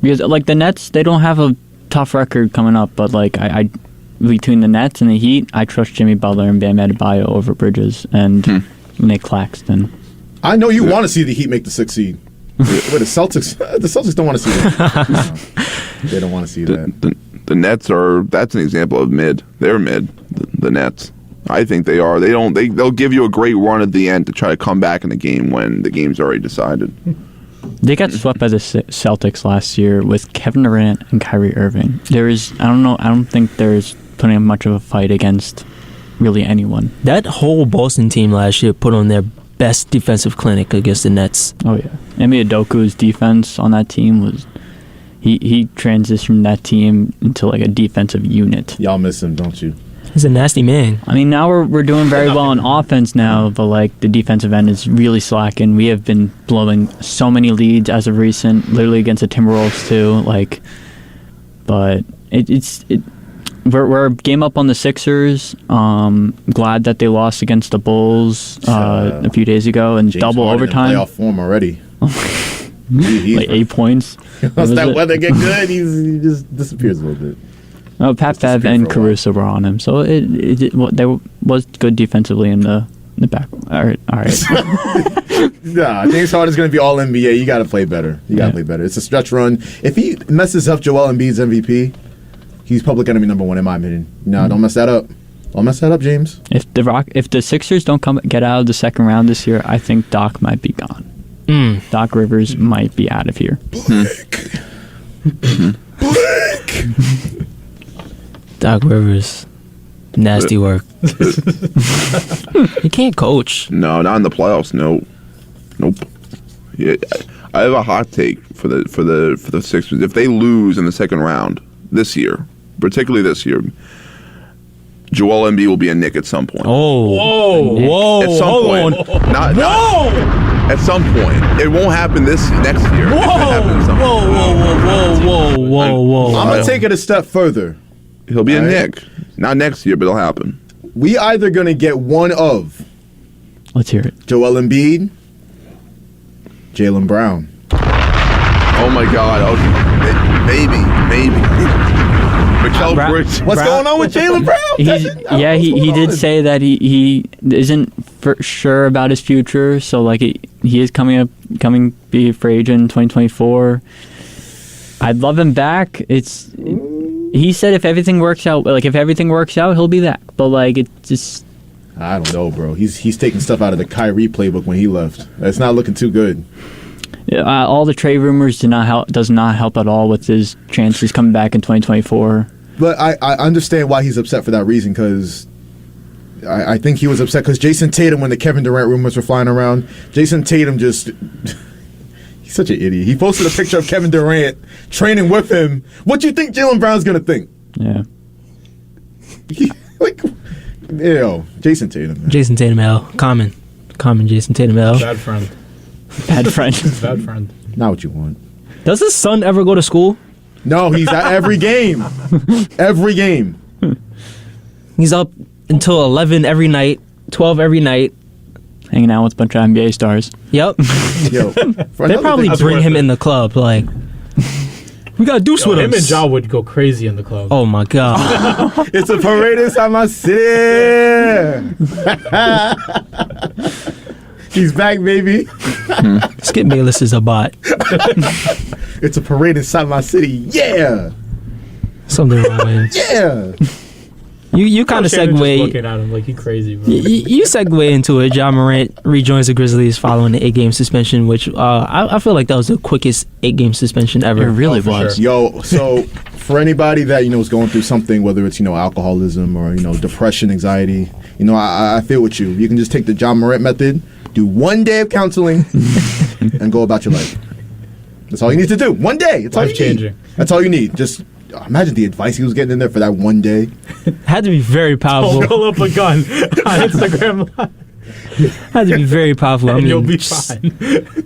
Because like the Nets, they don't have a tough record coming up, but like I between the Nets and the Heat, I trust Jimmy Butler and Bam Adebayo over Bridges and Nick Claxton. I know you want to see the Heat make the 6th seed. But the Celtics don't want to see that. No, they don't want to see that. The Nets that's an example of mid. They're mid, the Nets. I think they are. They'll give you a great run at the end to try to come back in the game when the game's already decided. They got swept by the Celtics last year with Kevin Durant and Kyrie Irving. I don't think there's putting up much of a fight against really anyone. That whole Boston team last year put on their best defensive clinic against the Nets. Oh yeah, Emi Udoka's defense on that team was he transitioned that team into like a defensive unit. Y'all miss him, don't you? He's a nasty man. I mean, now we're doing very well on offense now, but like the defensive end is really slacking. We have been blowing so many leads as of recent, literally against the Timberwolves too. Like, but we're a game up on the Sixers. Glad that they lost against the Bulls a few days ago and James double Harden overtime. in playoff form already. Like 8 points. Once that weather get good, he just disappears a little bit. No, Pat Bev and Caruso were on him, so they was good defensively in the back. All right. Nah, James Harden's going to be all NBA. You got to play better. Play better. It's a stretch run. If he messes up Joel Embiid's MVP, he's public enemy number 1 in my opinion. No, don't mess that up. I'll mess that up, James. If the Sixers don't get out of the second round this year, I think Doc might be gone. Doc Rivers might be out of here. Doc Rivers, nasty work. He can't coach. No, not in the playoffs. No, nope. Yeah, I have a hot take for the Sixers. If they lose in the second round this year, particularly this year, Joel Embiid will be a Knick at some point. Whoa! At some point. Not at some point. It won't happen next year. Whoa! I'm gonna take it a step further. He'll be a Knick. Not next year, but it'll happen. We either gonna get one of. Let's hear it. Joel Embiid, Jaylen Brown. Oh my God! Okay. Maybe. Mikal Bridges. What's going on with Jaylen Brown? He did say that he isn't for sure about his future. So like he is coming be a free agent in 2024. I'd love him back. He said if everything works out, he'll be back. But like it just. I don't know, bro. He's taking stuff out of the Kyrie playbook when he left. It's not looking too good. All the trade rumors does not help at all with his chances coming back in 2024. But I understand why he's upset for that reason, because I think he was upset because Jason Tatum, when the Kevin Durant rumors were flying around, Jason Tatum just... he's such an idiot. He posted a picture of Kevin Durant training with him. What do you think Jaylen Brown's going to think? Yeah. Jason Tatum. Man. Jason Tatum L. Common Jason Tatum L. Bad friend. Bad friend. Bad friend. Not what you want. Does his son ever go to school? No, he's at every game. Every game. He's up until 11 every night, 12 every night. Hanging out with a bunch of NBA stars. Yep. Yo, they probably bring him in the club. Like, we got Deuce with him us. and Ja would go crazy in the club. Oh my God. It's a parade inside my city. He's back, baby. Skip Bayless is a bot. It's a parade inside my city. Yeah. Something wrong with him. Yeah. You kind of Shannon just segue. looking at him like he crazy, bro. You segue into it. Ja Morant rejoins the Grizzlies following the 8-game suspension, which I feel like that was the quickest 8-game suspension ever. It really was. Sure. Yo, so for anybody that is going through something, whether it's alcoholism or depression, anxiety, I feel with you. You can just take the Ja Morant method, do 1 day of counseling, and go about your life. That's all you need to do. 1 day. It's all you need. Life-changing. That's all you need. Just imagine the advice he was getting in there for that 1 day. Had to be very powerful. Don't roll up a gun on Instagram Live. Had to be very powerful. And you'll be fine.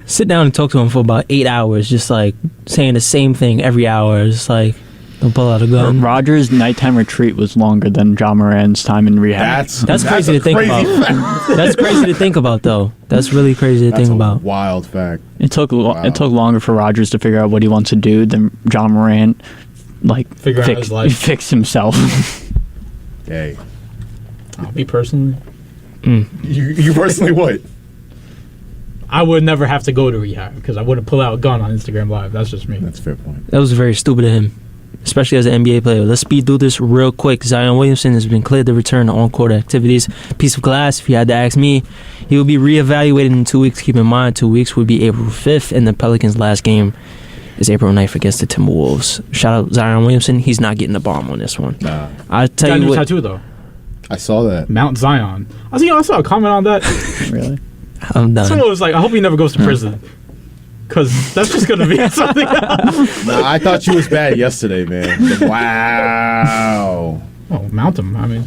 Sit down and talk to him for about 8 hours, just like saying the same thing every hour. It's like, don't pull out a gun. Rogers' nighttime retreat was longer than Ja Morant's time in rehab. That's crazy to think about. That's crazy to think about, though. That's really crazy to think about. Wild fact. It took longer for Rogers to figure out what he wants to do than Ja Morant, Figure out his life. fix himself. Hey. Me personally, You personally what? I would never have to go to rehab because I wouldn't pull out a gun on Instagram Live. That's just me. That's a fair point. That was very stupid of him, especially as an NBA player. Let's speed through this real quick. Zion Williamson has been cleared to return to on-court activities. Piece of glass, if you had to ask me. He will be reevaluated in 2 weeks. Keep in mind, 2 weeks would be April 5th, and the Pelicans' last game is April 9th against the Timberwolves. Shout out Zion Williamson. He's not getting the bomb on this one. Nah. I tell Got a you new what. tattoo though. I saw that. Mount Zion. I saw a comment on that. Really? I'm done. Someone was like, "I hope he never goes to prison." Because that's just gonna be something else. Nah, I thought you was bad yesterday, man. Wow. Oh, mount him. I mean,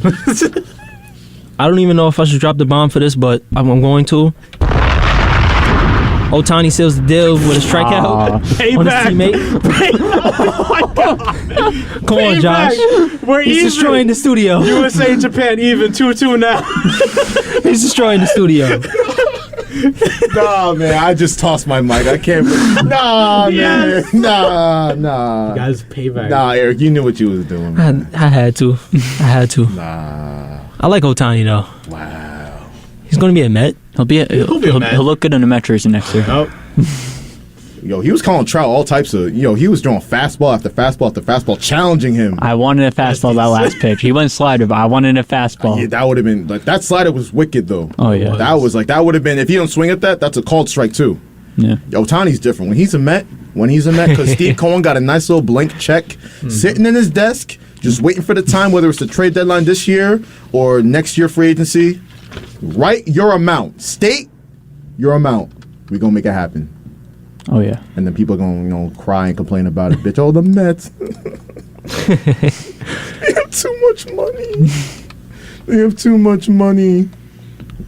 I don't even know if I should drop the bomb for this, but I'm going to. Otani seals the deal with a strikeout on his teammate. Oh my God. Come on, Josh. We're He's even. destroying the studio. USA and Japan even 2-2 now. He's destroying the studio. Nah, man, I just tossed my mic. I can't. Nah, Yes. man. Nah. Guys, payback. Nah, Eric, you knew what you was doing, man. I had to. Nah. I like Otani though. Wow. He's going to be a Met. He'll be a Met. He'll look good in a Met jersey next year. Oh. he was calling Trout all types of. He was throwing fastball after fastball after fastball, challenging him. I wanted a fastball that last pitch. He went slider, but I wanted a fastball. Yeah, that would have been like that slider was wicked though. Oh yeah, that would have been if he don't swing at that. That's a called strike too. Yeah, Ohtani's different when he's a Met. Because Steve Cohen got a nice little blank check sitting in his desk, just waiting for the time, whether it's the trade deadline this year or next year free agency. Write your amount. State your amount. We're gonna make it happen. Oh yeah. And then people are gonna cry and complain about it. Bitch, the Mets. They have too much money. They have too much money.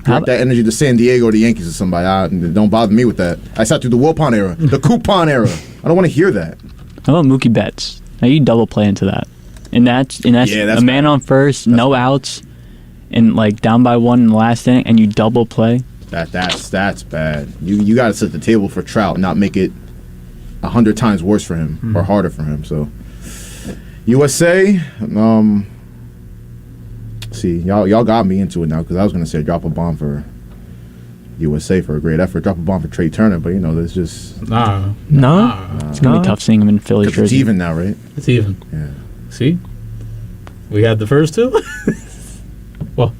Direct that energy to San Diego or the Yankees or somebody. Don't bother me with that. I sat through the Wilpon era, the coupon era. I don't want to hear that. How about Mookie Betts? Now you double play into that. And that's a man bad. on first, no outs, and like down by one in the last inning, and you double play. That's bad. You got to set the table for Trout, not make it 100 times worse for him or harder for him. So USA, see y'all got me into it now because I was gonna say drop a bomb for USA for a great effort, drop a bomb for Trey Turner, but there's just no. It's gonna be tough seeing him in Philly jersey. It's even now, right? It's even. Yeah. See, we had the first two. Well,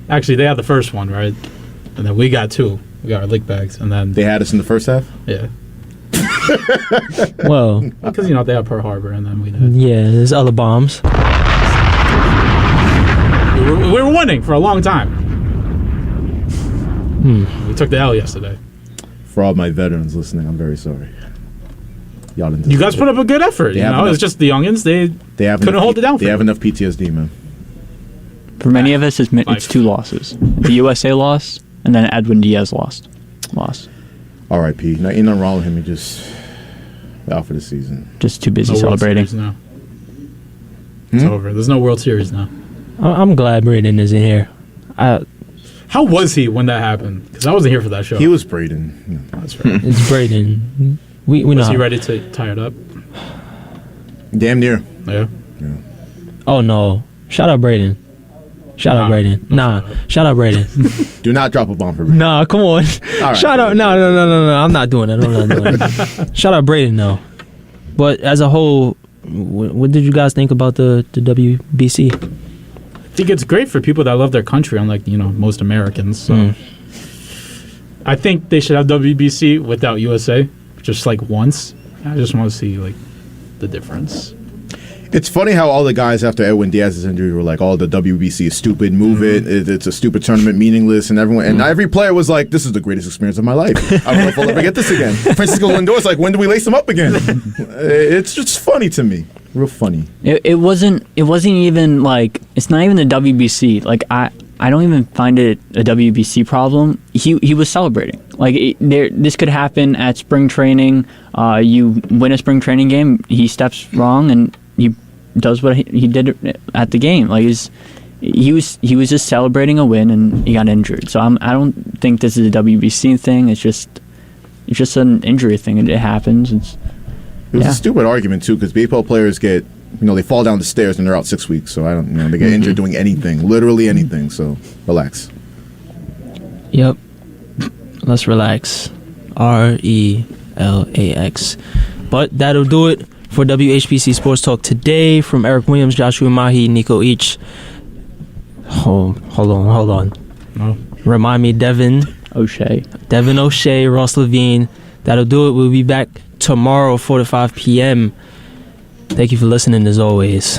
actually, they had the first one, right? And then we got two. We got our lick bags, and then they had us in the first half. Yeah. Well, because they had Pearl Harbor, and then we did. Yeah, there's other bombs. We were winning for a long time. We took the L yesterday. For all my veterans listening, I'm very sorry. Y'all didn't. You guys put up a good effort. It's just the youngins. They couldn't hold it down. They have enough PTSD, man. For many of us, it's 2 losses: the USA loss, and then Edwin Diaz loss. R.I.P. Ain't nothing wrong with him. He just out for the season. Just too busy celebrating. Now. It's over. There's no World Series now. I'm glad Braden isn't here. How was he when that happened? Because I wasn't here for that show. He was Braden. That's right. It's Braden. We was know. he ready to tie it up? Damn near. Yeah. Oh no! Shout out Braden. Shout out Braden. Shout out Braden. Do not drop a bomb for Braden. Nah, come on. Right. Shout out. No. I'm not doing that. Shout out Braden though. But as a whole, what did you guys think about the WBC? I think it's great for people that love their country, unlike most Americans. So I think they should have WBC without USA, just like once. I just want to see the difference. It's funny how all the guys after Edwin Diaz's injury were like, "Oh, the WBC is stupid. Move it's a stupid tournament, meaningless." And every player was like, "This is the greatest experience of my life. I don't know if I'll ever get this again." Francisco Lindor's like, "When do we lace him up again?" It's just funny to me, real funny. It wasn't even it's not even the WBC. I don't even find it a WBC problem. He was celebrating. This could happen at spring training. You win a spring training game, he steps wrong and he does what he did at the game. He was just celebrating a win and he got injured. So I don't think this is a WBC thing. It's just an injury thing. It happens. It was a stupid argument too, because baseball players get they fall down the stairs and they're out 6 weeks. So I don't they get injured doing anything, literally anything. So relax. Yep. Let's relax. RELAX. But that'll do it for WHPC Sports Talk today. From Eric Williams, Joshua Mahi, Nico Each. Hold on. No. Remind me, Devin O'Shea, Ross Levine. That'll do it. We'll be back tomorrow, 4 to 5 p.m. Thank you for listening as always.